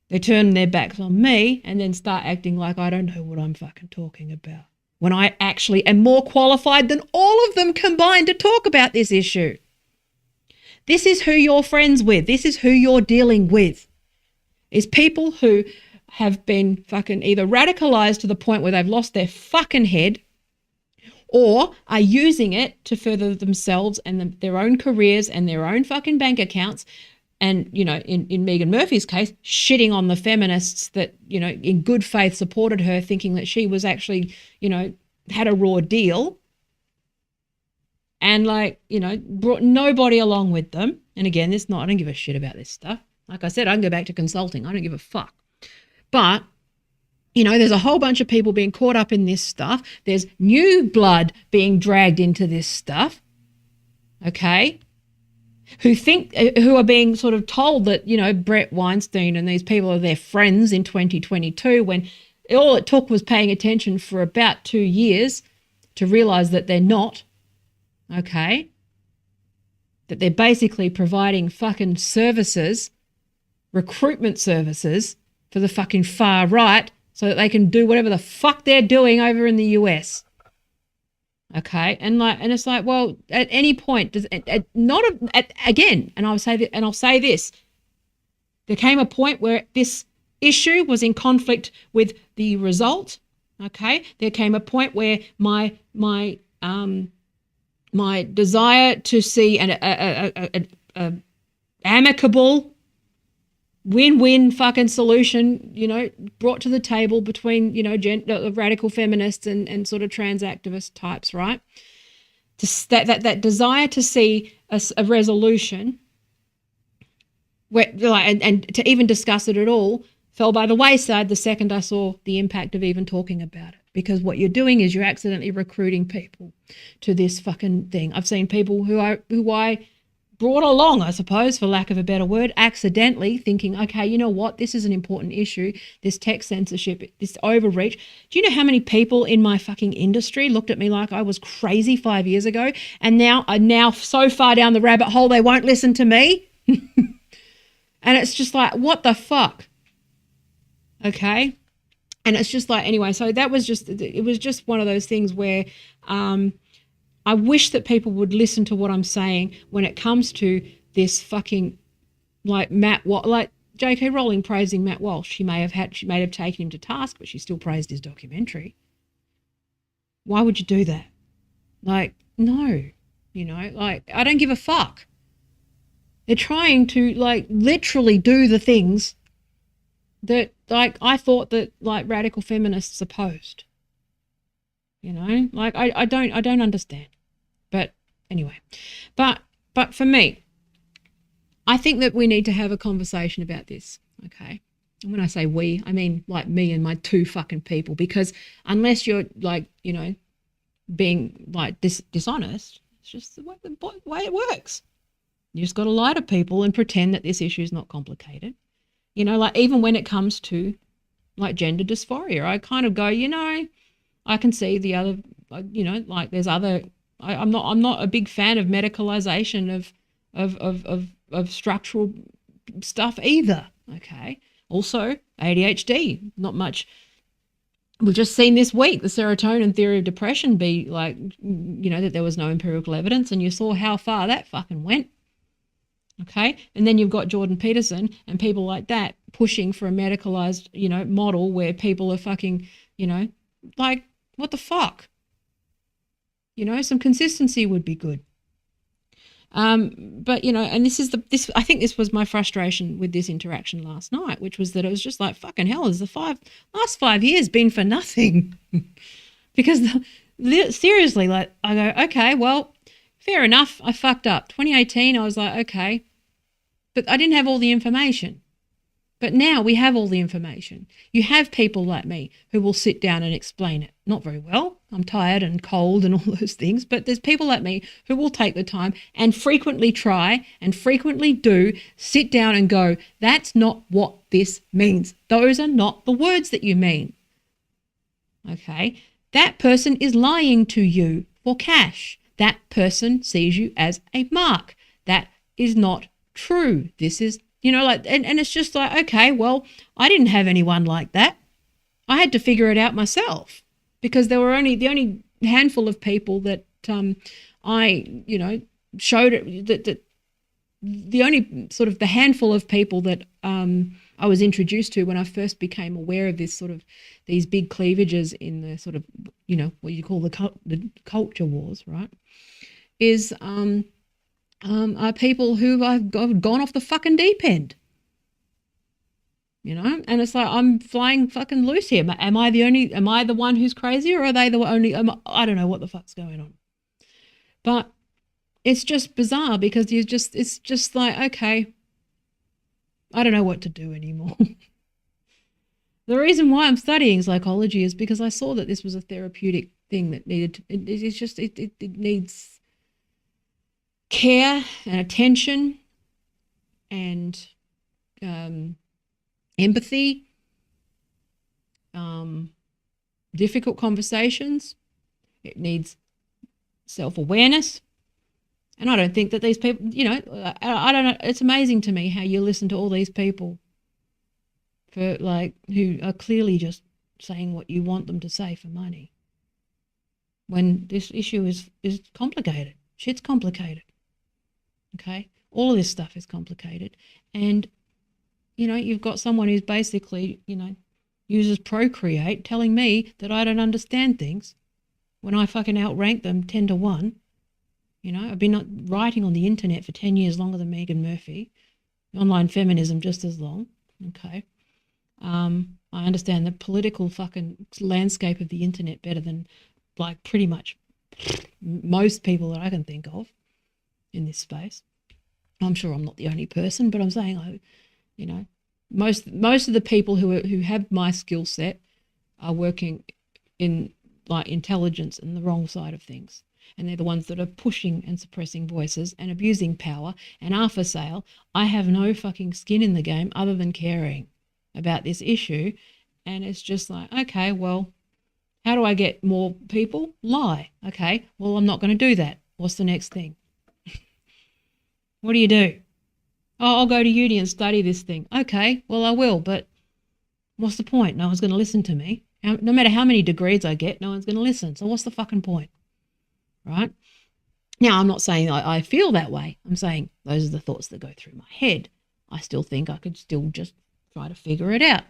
they turn their backs on me and then start acting like I don't know what I'm fucking talking about, when I actually am more qualified than all of them combined to talk about this issue. This is who you're friends with. This is who you're dealing with, is people who have been fucking either radicalized to the point where they've lost their fucking head, or are using it to further themselves and their own careers and their own fucking bank accounts. And, in Megan Murphy's case, shitting on the feminists that, in good faith supported her, thinking that she was actually, had a raw deal, and brought nobody along with them. And again, I don't give a shit about this stuff. Like I said, I can go back to consulting. I don't give a fuck. But, you know, there's a whole bunch of people being caught up in this stuff. There's new blood being dragged into this stuff, okay, who are being sort of told that, you know, Brett Weinstein and these people are their friends in 2022 when all it took was paying attention for about 2 years to realize that they're not, okay, that they're basically providing fucking services, recruitment services for the fucking far right so that they can do whatever the fuck they're doing over in the US. Okay, and it's like, well, at any point, again, and I'll say this, there came a point where this issue was in conflict with the result. Okay, there came a point where my desire to see an amicable win-win fucking solution, you know, brought to the table between, you know, radical feminists and sort of trans activist types, right? That desire to see a resolution where, like, and to even discuss it at all fell by the wayside the second I saw the impact of even talking about it. Because what you're doing is you're accidentally recruiting people to this fucking thing. I've seen people who I brought along, I suppose, for lack of a better word, accidentally thinking, okay, you know what, this is an important issue, this tech censorship, this overreach. Do you know how many people in my fucking industry looked at me like I was crazy 5 years ago and now are now so far down the rabbit hole they won't listen to me? And it's just like, what the fuck? Okay? And it's just like, anyway, so it was just one of those things where I wish that people would listen to what I'm saying when it comes to this fucking, like, like J.K. Rowling praising Matt Walsh. She may have taken him to task, but she still praised his documentary. Why would you do that? Like, no, you know, like, I don't give a fuck. They're trying to, like, literally do the things that, like, I thought that, like, radical feminists opposed. You know, like, I don't understand. But anyway, but for me, I think that we need to have a conversation about this, okay? And when I say we, I mean like me and my two fucking people, because unless you're, like, you know, being like dishonest, it's just the way it works. You just got to lie to people and pretend that this issue is not complicated. You know, like, even when it comes to, like, gender dysphoria, I kind of go, you know, I can see the other, you know, like, there's other. I'm not a big fan of medicalization of structural stuff either. Okay. Also, ADHD, not much. We've just seen this week the serotonin theory of depression be like, you know, that there was no empirical evidence, and you saw how far that fucking went. Okay. And then you've got Jordan Peterson and people like that pushing for a medicalized, you know, model where people are fucking, you know, like, what the fuck? You know, some consistency would be good. But, you know, and I think this was my frustration with this interaction last night, which was that it was just like, fucking hell, has the last 5 years been for nothing? Because seriously, like, I go, okay, well, fair enough, I fucked up. 2018, I was like, okay, but I didn't have all the information. But now we have all the information. You have people like me who will sit down and explain it. Not very well. I'm tired and cold and all those things. But there's people like me who will take the time and frequently try and frequently do sit down and go, that's not what this means. Those are not the words that you mean. Okay? That person is lying to you for cash. That person sees you as a mark. That is not true. This is, you know, like, and it's just like, okay, well, I didn't have anyone like that. I had to figure it out myself, because there were the only handful of people that I, you know, showed it, that the only sort of the handful of people that I was introduced to when I first became aware of this sort of these big cleavages in the sort of, you know, what you call the culture wars, right, is are people who have gone off the fucking deep end. You know, and it's like, I'm flying fucking loose here. Am I the one who's crazy, or are they the only? I don't know what the fuck's going on. But it's just bizarre, because it's just like, okay, I don't know what to do anymore. The reason why I'm studying psychology is because I saw that this was a therapeutic thing that it needs care and attention and empathy, difficult conversations. It needs self-awareness. And I don't think that these people, I don't know. It's amazing to me how you listen to all these people who are clearly just saying what you want them to say for money. When this issue is complicated. Shit's complicated. Okay? All of this stuff is complicated. And, you've got someone who's basically, uses Procreate telling me that I don't understand things when I fucking outrank them 10 to 1. I've been writing on the internet for 10 years longer than Megan Murphy. Online feminism just as long. Okay. I understand the political fucking landscape of the internet better than pretty much most people that I can think of in this space. I'm sure I'm not the only person, but I'm saying, most of the people who have my skill set are working in intelligence and the wrong side of things. And they're the ones that are pushing and suppressing voices and abusing power. And after sale, I have no fucking skin in the game other than caring about this issue. And it's just okay, well, how do I get more people? Lie. Okay, well, I'm not going to do that. What's the next thing? What do you do? Oh, I'll go to uni and study this thing. Okay, well, I will, but what's the point? No one's going to listen to me. No matter how many degrees I get, no one's going to listen. So what's the fucking point? Right? Now, I'm not saying I feel that way. I'm saying those are the thoughts that go through my head. I still think I could still just try to figure it out.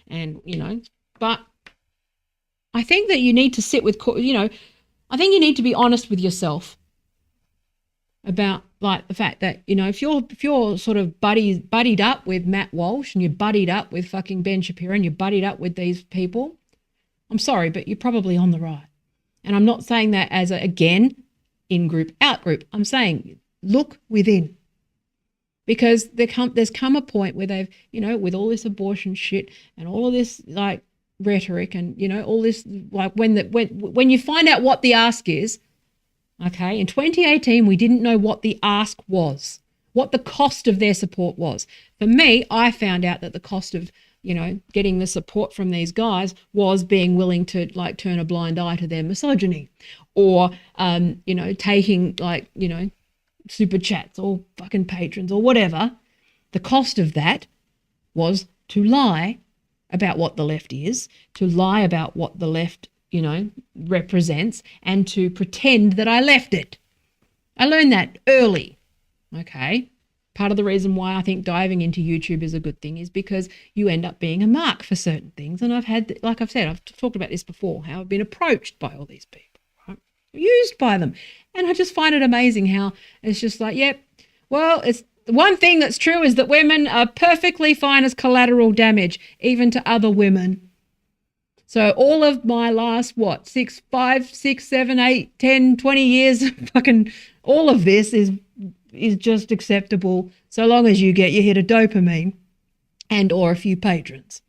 And, but I think that you need to sit with, I think you need to be honest with yourself about the fact that, if you're sort of buddied up with Matt Walsh and you're buddied up with fucking Ben Shapiro and you're buddied up with these people, I'm sorry, but you're probably on the right. And I'm not saying that as again, in-group, out-group. I'm saying look within. Because there's come a point where they've, with all this abortion shit and all of this rhetoric and, all this, when you find out what the ask is, okay, in 2018, we didn't know what the ask was, what the cost of their support was. For me, I found out that the cost of, getting the support from these guys was being willing to turn a blind eye to their misogyny or, taking super chats or fucking patrons or whatever. The cost of that was to lie about what the left is, to lie about what the left, represents, and to pretend that I left it. I learned that early, okay? Part of the reason why I think diving into YouTube is a good thing is because you end up being a mark for certain things. And I've had, like I've said, I've talked about this before, how I've been approached by all these people, right? Used by them. And I just find it amazing how it's just it's the one thing that's true is that women are perfectly fine as collateral damage, even to other women. So all of my last, 5, 6, 7, 8, 10, 20 years, fucking all of this is just acceptable so long as you get your hit of dopamine and or a few patrons.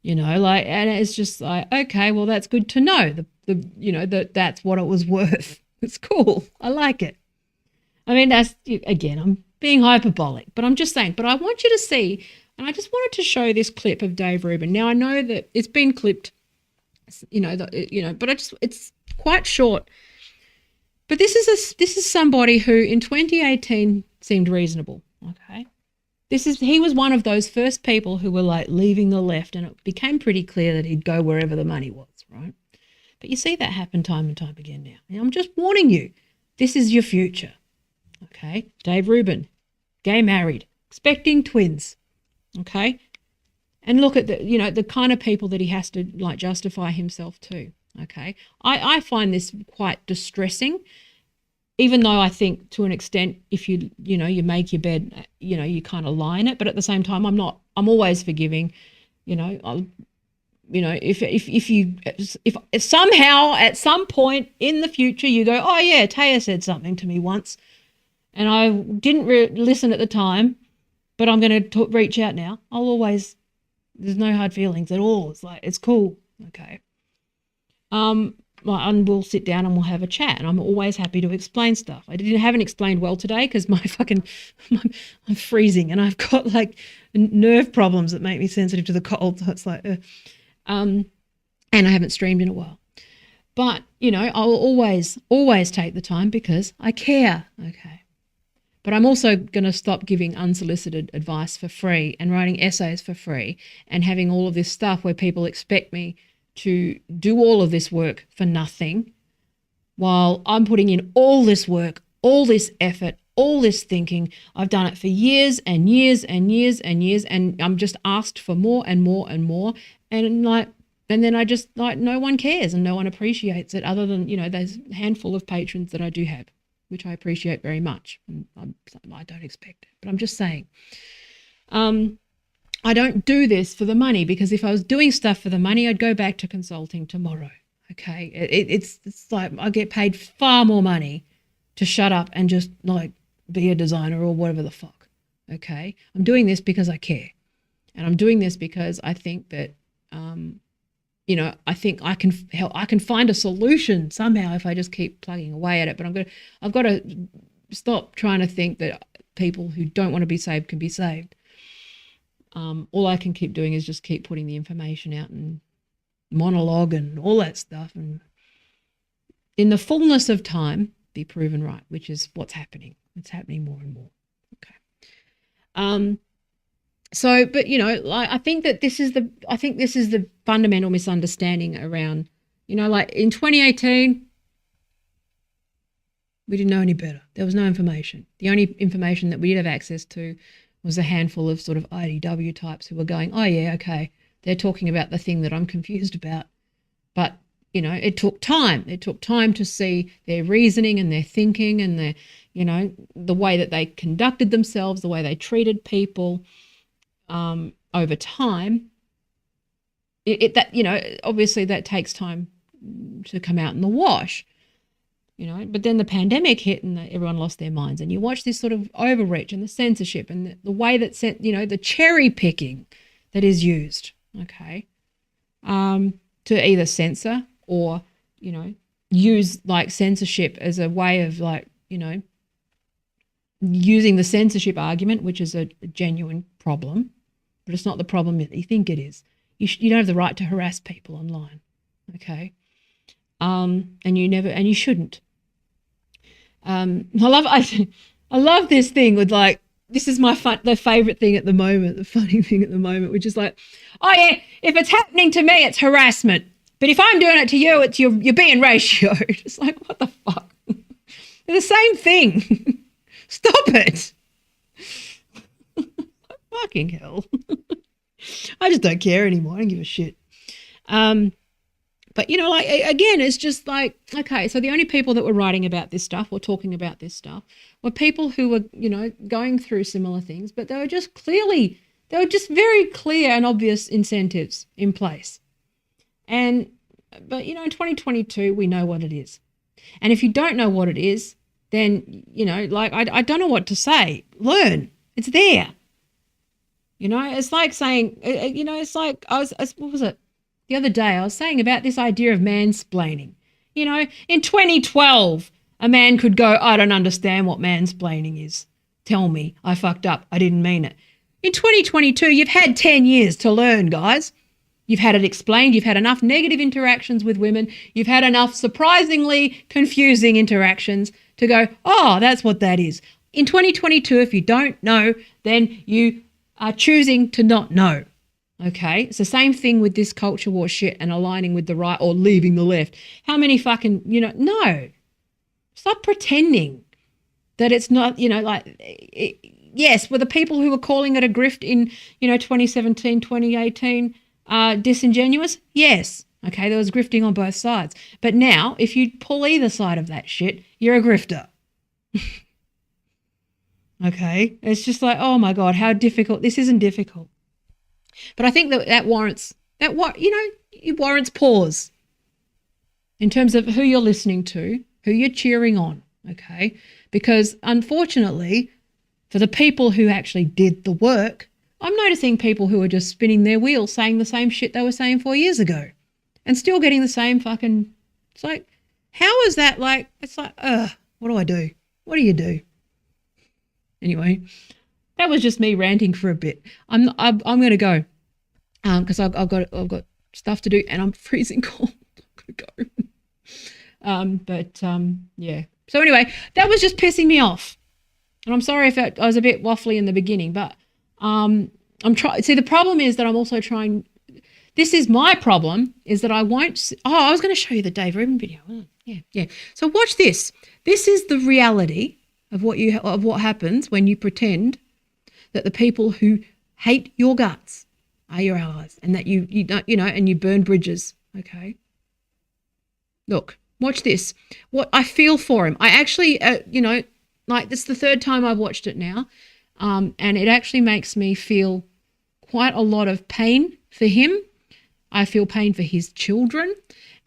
And it's just okay, well, that's good to know. That's what it was worth. It's cool. I like it. I mean, again, I'm being hyperbolic, but I'm just saying, but I want you to see, and I just wanted to show this clip of Dave Rubin. Now, I know that it's been clipped, but it's quite short. But this is somebody who in 2018 seemed reasonable, okay? He was one of those first people who were leaving the left, and it became pretty clear that he'd go wherever the money was, right? But you see that happen time and time again now. And I'm just warning you, this is your future, okay? Dave Rubin, gay married, expecting twins, okay? And look at the kind of people that he has to justify himself to, okay? I find this quite distressing, even though I think to an extent, if you make your bed, you kind of lie in it. But at the same time, I'm always forgiving, if somehow at some point in the future you go, oh yeah, Taya said something to me once and I didn't listen at the time, but I'm going to reach out now. There's no hard feelings at all. It's like, it's cool. Okay. And we'll sit down and we'll have a chat, and I'm always happy to explain stuff. Haven't explained well today because I'm freezing and I've got like nerve problems that make me sensitive to the cold. So it's like, and I haven't streamed in a while. But, I'll always take the time because I care. Okay. But I'm also going to stop giving unsolicited advice for free and writing essays for free and having all of this stuff where people expect me to do all of this work for nothing while I'm putting in all this work, all this effort, all this thinking. I've done it for years and years and years and years, and I'm just asked for more and more and more. And then I just, no one cares and no one appreciates it other than, those handful of patrons that I do have, which I appreciate very much. And I don't expect it, but I'm just saying. I don't do this for the money, because if I was doing stuff for the money, I'd go back to consulting tomorrow. Okay. It's like I get paid far more money to shut up and just like be a designer or whatever the fuck. Okay. I'm doing this because I care. And I'm doing this because I think that, I think I can help. I can find a solution somehow if I just keep plugging away at it. But I've got to stop trying to think that people who don't want to be saved can be saved. All I can keep doing is just keep putting the information out and monologue and all that stuff, and in the fullness of time be proven right, which is what's happening. It's happening more and more. Okay. So, but I think this is the fundamental misunderstanding around, like in 2018, we didn't know any better. There was no information. The only information that we did have access to was a handful of sort of IDW types who were going, oh yeah, okay, they're talking about the thing that I'm confused about. But, it took time. It took time to see their reasoning and their thinking and their, the way that they conducted themselves, the way they treated people over time. Obviously that takes time to come out in the wash. But then the pandemic hit and everyone lost their minds, and you watch this sort of overreach and the censorship and the way that the cherry picking that is used, okay, to either censor or, use like censorship as a way of like, using the censorship argument, which is a genuine problem, but it's not the problem that you think it is. You don't have the right to harass people online, okay, and you shouldn't. I love this thing with like, this is the favorite thing at the moment, the funny thing at the moment, which is like, oh yeah, if it's happening to me, it's harassment. But if I'm doing it to you, it's you're being ratioed. It's like, what the fuck? They're the same thing. Stop it. Fucking hell. I just don't care anymore. I don't give a shit. But, again, it's just like, okay, so the only people that were writing about this stuff or talking about this stuff were people who were, going through similar things, but they were just very clear and obvious incentives in place. But in 2022, we know what it is. And if you don't know what it is, then, I don't know what to say. Learn. It's there. It's like saying, it's like, what was it? The other day I was saying about this idea of mansplaining. In 2012, a man could go, I don't understand what mansplaining is. Tell me, I fucked up. I didn't mean it. In 2022, you've had 10 years to learn, guys. You've had it explained. You've had enough negative interactions with women. You've had enough surprisingly confusing interactions to go, oh, that's what that is. In 2022, if you don't know, then you are choosing to not know. Okay, it's the same thing with this culture war shit and aligning with the right or leaving the left. How many fucking, no. Stop pretending that it's not, yes, were the people who were calling it a grift in, 2017, 2018 disingenuous? Yes. Okay, there was grifting on both sides. But now, if you pull either side of that shit, you're a grifter. Okay, it's just like, oh my God, how difficult. This isn't difficult. But I think it warrants pause in terms of who you're listening to, who you're cheering on, okay? Because unfortunately, For the people who actually did the work, I'm noticing people who are just spinning their wheels saying the same shit they were saying 4 years ago and still getting the same fucking, it's like, how is that like, it's like, what do I do? What do you do? Anyway, that was just me ranting for a bit. I'm going to go because I've got stuff to do and I'm freezing cold. I'm going to go. Yeah. So anyway, that was just pissing me off. And I'm sorry if I was a bit waffly in the beginning, but I'm trying. See, the problem is that I'm also trying. This is my problem, is that I won't. I was going to show you the Dave Rubin video. Yeah. So watch this. This is the reality of what happens when you pretend that the people who hate your guts are your allies, and that you don't, and you burn bridges. Okay. Look, watch this. What I feel for him. I actually, like this is the third time I've watched it now, and it actually makes me feel quite a lot of pain for him. I feel pain for his children.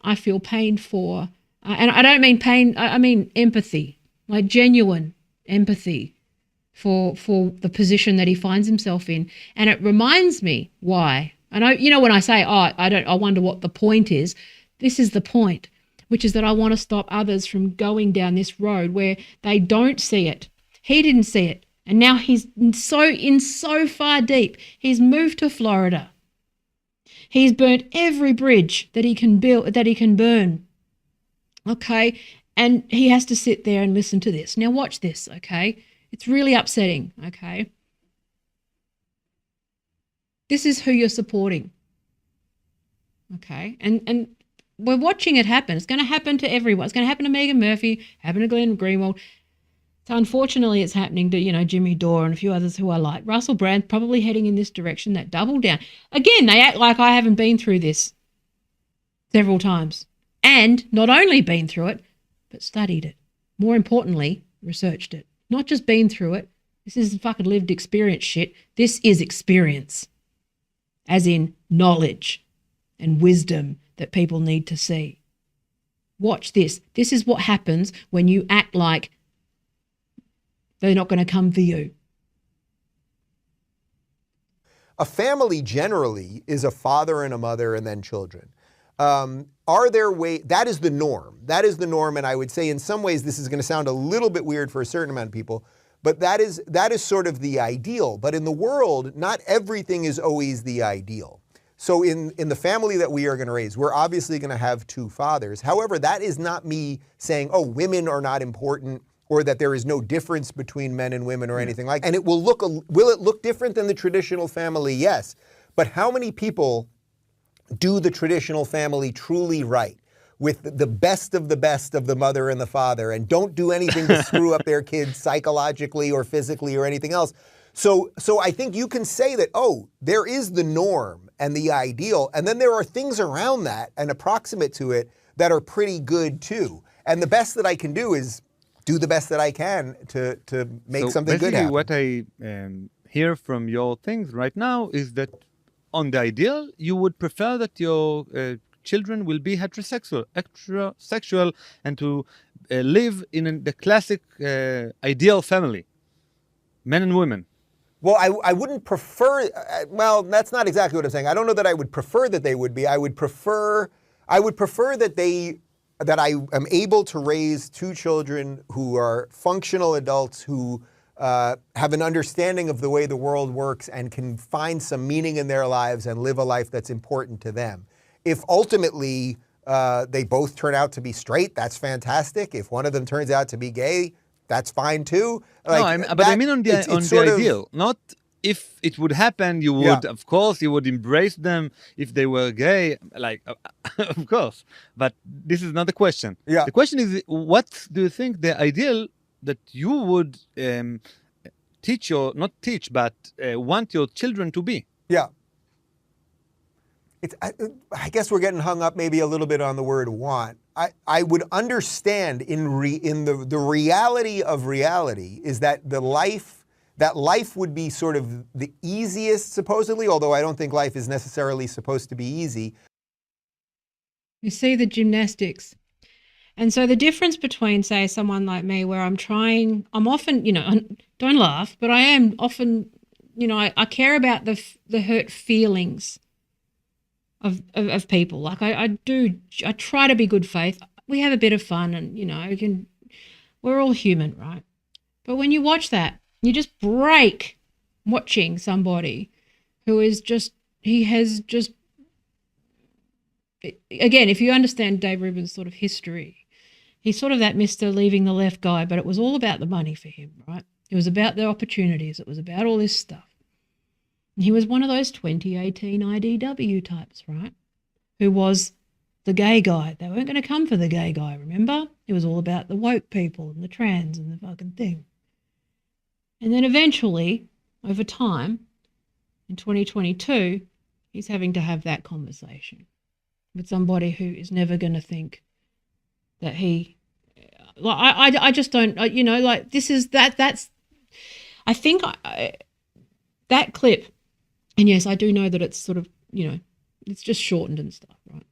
I feel pain for, and I don't mean pain, I mean empathy, like genuine empathy for the position that he finds himself in. And it reminds me why. And when I say, I wonder what the point is, this is the point, which is that I want to stop others from going down this road where they don't see it. He didn't see it. And now he's so far deep. He's moved to Florida. He's burnt every bridge that he can burn. Okay? And he has to sit there and listen to this. Now watch this, okay? It's really upsetting, okay? This is who you're supporting. Okay? And we're watching it happen. It's going to happen to everyone. It's going to happen to Megan Murphy, happen to Glenn Greenwald. So unfortunately, it's happening to, Jimmy Dore and a few others who I like. Russell Brand probably heading in this direction, that double down. Again, they act like I haven't been through this several times. And not only been through it, but studied it. More importantly, researched it. Not just been through it. This is fucking lived experience shit. This is experience. As in knowledge and wisdom that people need to see. Watch this. This is what happens when you act like they're not going to come for you. A family generally is a father and a mother and then children. Are there ways, that is the norm. That is the norm, and I would say in some ways this is going to sound a little bit weird for a certain amount of people, but that is sort of the ideal. But in the world, not everything is always the ideal. So in the family that we are going to raise, we're obviously going to have two fathers. However, that is not me saying, oh, women are not important, or that there is no difference between men and women or anything like that. And will it look different than the traditional family? Yes. But how many people do the traditional family truly right, with the best of the mother and the father, and don't do anything to screw up their kids psychologically or physically or anything else? So I think you can say that, there is the norm and the ideal, and then there are things around that and approximate to it that are pretty good too. And the best that I can do is do the best that I can to make something good happen. What I hear from your things right now is that on the ideal, you would prefer that your children will be heterosexual, and to live in the classic ideal family, men and women. Well, I wouldn't prefer, well, that's not exactly what I'm saying. I don't know that I would prefer that they would be. I would prefer that I am able to raise two children who are functional adults who have an understanding of the way the world works and can find some meaning in their lives and live a life that's important to them. If ultimately they both turn out to be straight, that's fantastic. If one of them turns out to be gay, that's fine too. I mean on the ideal, not if it would happen, you would, of course, you would embrace them if they were gay, of course. But this is not the question. Yeah. The question is, what do you think the ideal that you would want your children to be? Yeah. I guess we're getting hung up maybe a little bit on the word want. I would understand the reality of reality is that life would be sort of the easiest, supposedly, although I don't think life is necessarily supposed to be easy. You see the gymnastics. And so the difference between, say, someone like me, where I'm often, don't laugh, but I am often, I care about the hurt feelings of people. Like I try to be good faith. We have a bit of fun, and we're all human, right? But when you watch that, you just break watching somebody who is again, if you understand Dave Rubin's sort of history, he's sort of that Mr. Leaving the Left guy, but it was all about the money for him, right? It was about the opportunities. It was about all this stuff. And he was one of those 2018 IDW types, right? Who was the gay guy. They weren't going to come for the gay guy, remember? It was all about the woke people and the trans and the fucking thing. And then eventually, over time, in 2022, he's having to have that conversation with somebody who is never going to think that I just don't, this is, that's, I think that clip, and yes, I do know that it's sort of, it's just shortened and stuff, right?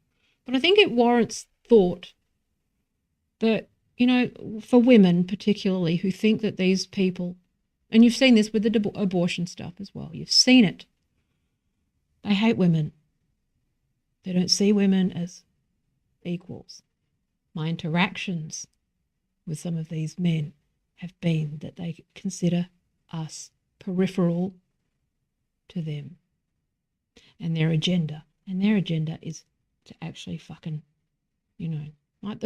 But I think it warrants thought that, for women particularly who think that these people, and you've seen this with the abortion stuff as well, you've seen it. They hate women. They don't see women as equals. My interactions with some of these men have been that they consider us peripheral to them and their agenda. And their agenda is to actually fucking, you know what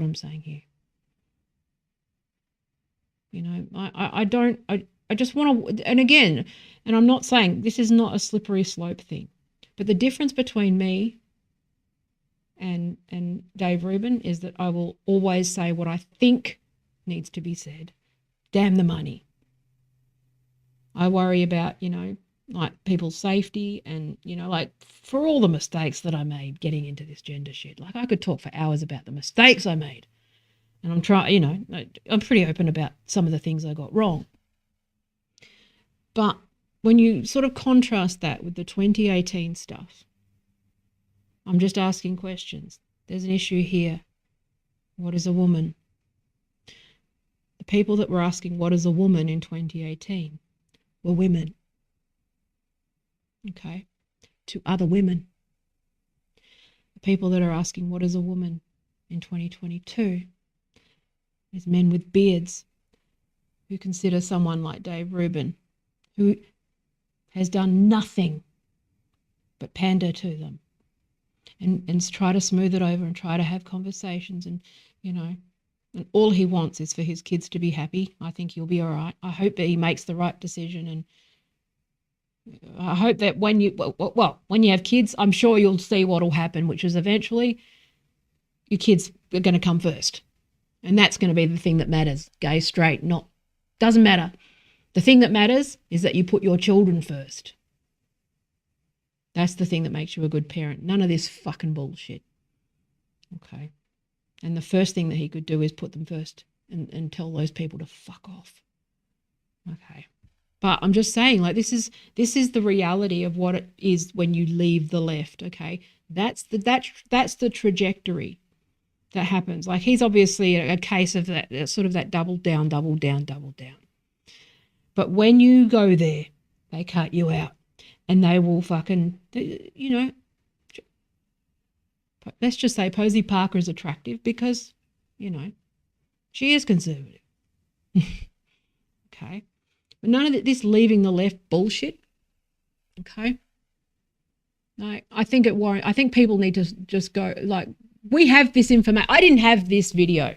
I'm saying here. I just want to, and again, and I'm not saying this is not a slippery slope thing, but the difference between me and Dave Rubin is that I will always say what I think needs to be said. Damn the money. I worry about, like people's safety and, like for all the mistakes that I made getting into this gender shit. Like I could talk for hours about the mistakes I made. And I'm I'm pretty open about some of the things I got wrong. But when you sort of contrast that with the 2018 stuff, I'm just asking questions. There's an issue here. What is a woman? The people that were asking what is a woman in 2018 were women. Okay? To other women. The people that are asking what is a woman in 2022 is men with beards who consider someone like Dave Rubin, who has done nothing but pander to them and try to smooth it over and try to have conversations and, and all he wants is for his kids to be happy. I think he'll be all right. I hope that he makes the right decision, and I hope that when you have kids, I'm sure you'll see what will happen, which is eventually your kids are going to come first. And that's going to be the thing that matters. Gay, straight, doesn't matter. The thing that matters is that you put your children first. That's the thing that makes you a good parent. None of this fucking bullshit. Okay. And the first thing that he could do is put them first and tell those people to fuck off. Okay. But I'm just saying, like, this is the reality of what it is when you leave the left, okay? That's the trajectory that happens. Like, he's obviously a case of that sort of that double down. But when you go there, they cut you out and they will fucking, let's just say Posey Parker is attractive because, she is conservative. Okay. But none of this leaving the left bullshit. Okay. No, I think people need to just go, like, we have this information. I didn't have this video.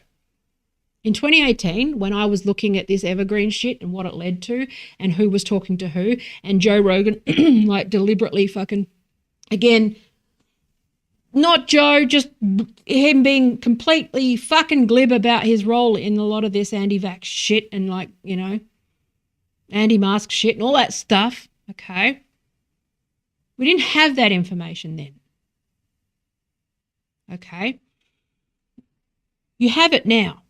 In 2018, when I was looking at this evergreen shit and what it led to and who was talking to who, and Joe Rogan, like, deliberately fucking, again, not Joe, just him being completely fucking glib about his role in a lot of this anti-vax shit and, like, anti-mask shit and all that stuff, okay? We didn't have that information then. Okay? You have it now.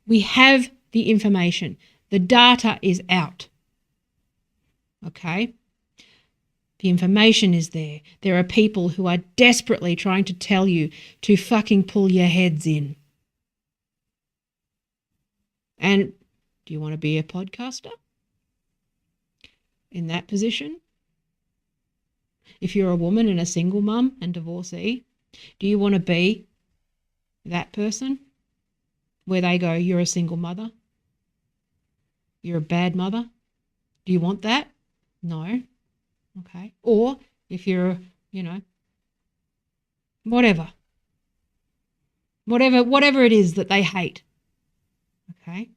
We have the information. The data is out. Okay? The information is there. There are people who are desperately trying to tell you to fucking pull your heads in. And do you want to be a podcaster in that position? If you're a woman and a single mum and divorcee, do you want to be that person where they go, you're a single mother? You're a bad mother? Do you want that? No. Okay. Or if you're, whatever it is that they hate. Okay.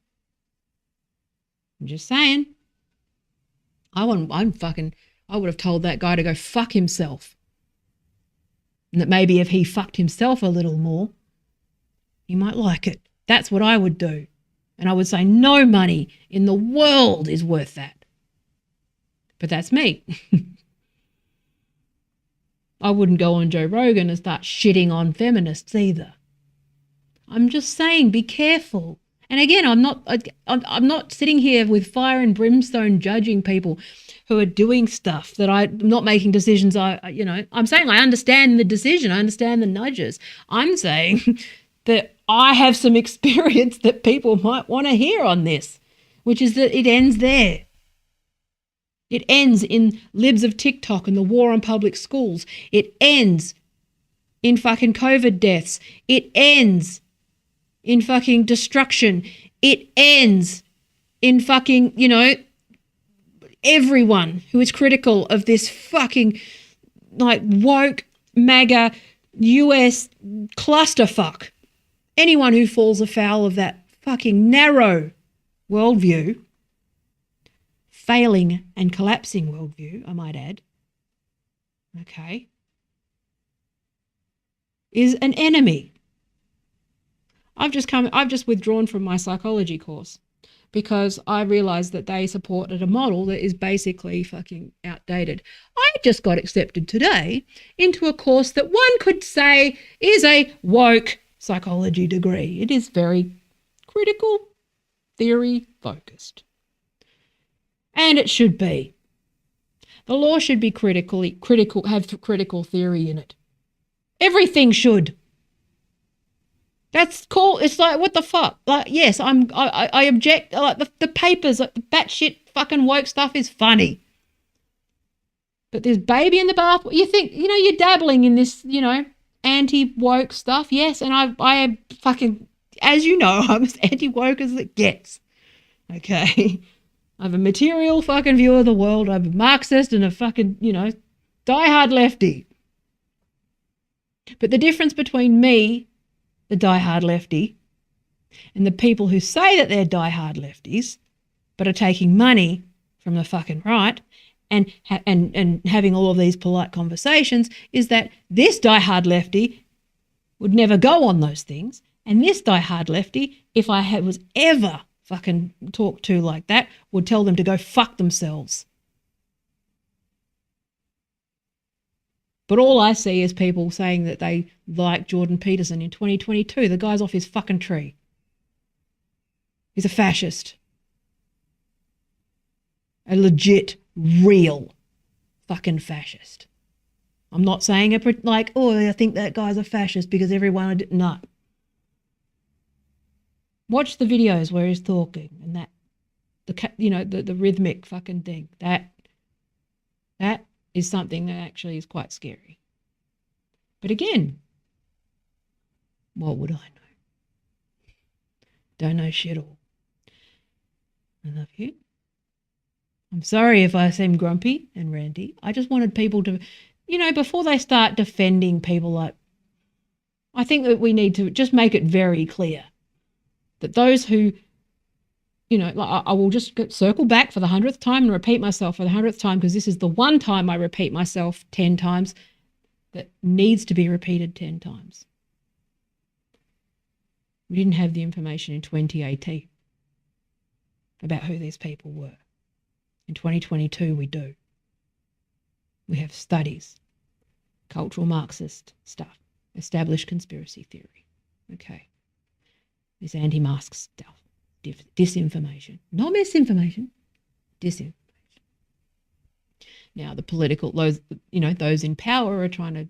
I'm just saying. I would have told that guy to go fuck himself. And that maybe if he fucked himself a little more, he might like it. That's what I would do. And I would say no money in the world is worth that. But that's me. I wouldn't go on Joe Rogan and start shitting on feminists either. I'm just saying, be careful. And again, I'm not sitting here with fire and brimstone judging people who are doing stuff that I'm not making decisions. I'm saying I understand the decision. I understand the nudges. I'm saying that I have some experience that people might want to hear on this, which is that it ends there. It ends in libs of TikTok and the war on public schools. It ends in fucking COVID deaths. It ends in fucking destruction. It ends in fucking, everyone who is critical of this fucking woke MAGA US clusterfuck. Anyone who falls afoul of that fucking narrow worldview, failing and collapsing worldview, I might add, okay, is an enemy. I've just withdrawn from my psychology course because I realized that they supported a model that is basically fucking outdated. I just got accepted today into a course that one could say is a woke psychology degree. It is very critical theory focused. And it should be. The law should be have critical theory in it. Everything should. That's cool. It's like, what the fuck? Yes, I object. The papers, the batshit fucking woke stuff is funny. But there's baby in the bath. You think, you're dabbling in this, anti-woke stuff. Yes, and I am fucking, as you know, I'm as anti-woke as it gets. Okay? I have a material fucking view of the world. I'm a Marxist and a fucking, diehard lefty. But the difference between me, the diehard lefty, and the people who say that they're diehard lefties, but are taking money from the fucking right and having all of these polite conversations, is that this diehard lefty would never go on those things, and this diehard lefty, if I was ever fucking talked to like that, would tell them to go fuck themselves. But all I see is people saying that they like Jordan Peterson in 2022. The guy's off his fucking tree. He's a fascist. A legit, real fucking fascist. I'm not saying I think that guy's a fascist because everyone... No. Watch the videos where he's talking and that, the rhythmic fucking thing. That is something that actually is quite scary. But again, what would I know? Don't know shit all. I love you. I'm sorry if I seem grumpy and ranty. I just wanted people to, before they start defending people I think that we need to just make it very clear that those who, I will just circle back for the 100th time and repeat myself for the 100th time, because this is the one time I repeat myself 10 times that needs to be repeated 10 times. We didn't have the information in 2018 about who these people were. In 2022, we do. We have studies, cultural Marxist stuff, established conspiracy theory. Okay. This anti-mask stuff, disinformation, not misinformation, disinformation. Now the political, those in power are trying to,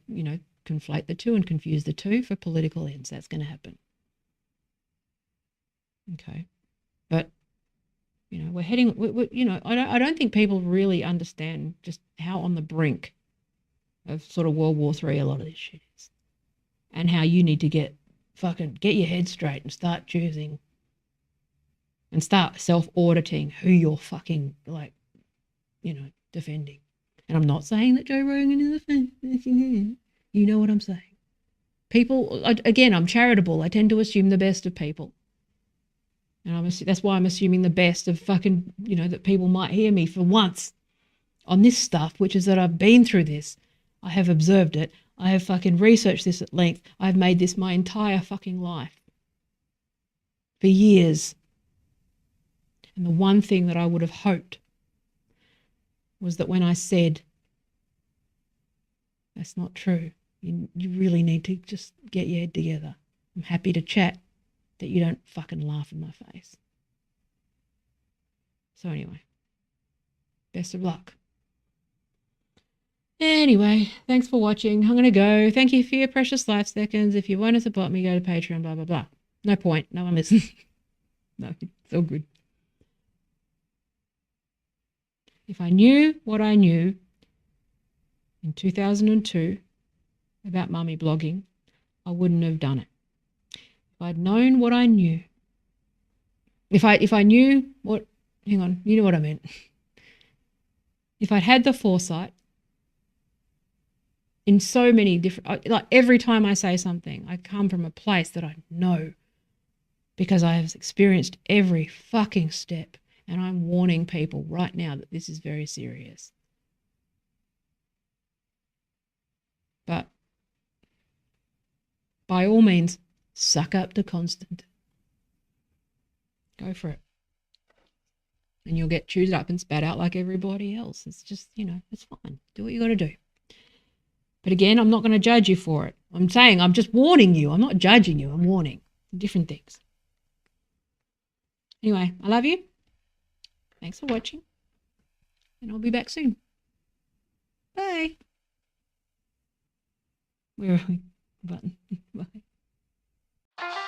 conflate the two and confuse the two for political ends. That's going to happen. Okay. But, we're heading, I don't think people really understand just how on the brink of sort of World War III a lot of this shit is. And how you need to get your head straight and start choosing and start self-auditing who you're fucking, defending. And I'm not saying that Joe Rogan is a fan. You know what I'm saying. People, again, I'm charitable. I tend to assume the best of people. And that's why I'm assuming the best of fucking, that people might hear me for once on this stuff, which is that I've been through this. I have observed it. I have fucking researched this at length. I've made this my entire fucking life. For years. And the one thing that I would have hoped was that when I said, that's not true, you really need to just get your head together. I'm happy to chat, that you don't fucking laugh in my face. So anyway, best of luck. Anyway, thanks for watching. I'm going to go. Thank you for your precious life seconds. If you want to support me, go to Patreon, blah, blah, blah. No point. No one listens. No, it's all good. If I knew what I knew in 2002 about mummy blogging, I wouldn't have done it. If I'd known what I knew, if I knew what, hang on, you know what I meant. If I'd had the foresight in so many different, like every time I say something, I come from a place that I know because I have experienced every fucking step. And I'm warning people right now that this is very serious. But by all means, suck up to Constant. Go for it. And you'll get chewed up and spat out like everybody else. It's just, it's fine. Do what you got to do. But again, I'm not going to judge you for it. I'm saying I'm just warning you. I'm not judging you. I'm warning. Different things. Anyway, I love you. Thanks for watching. And I'll be back soon. Bye. Where are we? Button. Bye.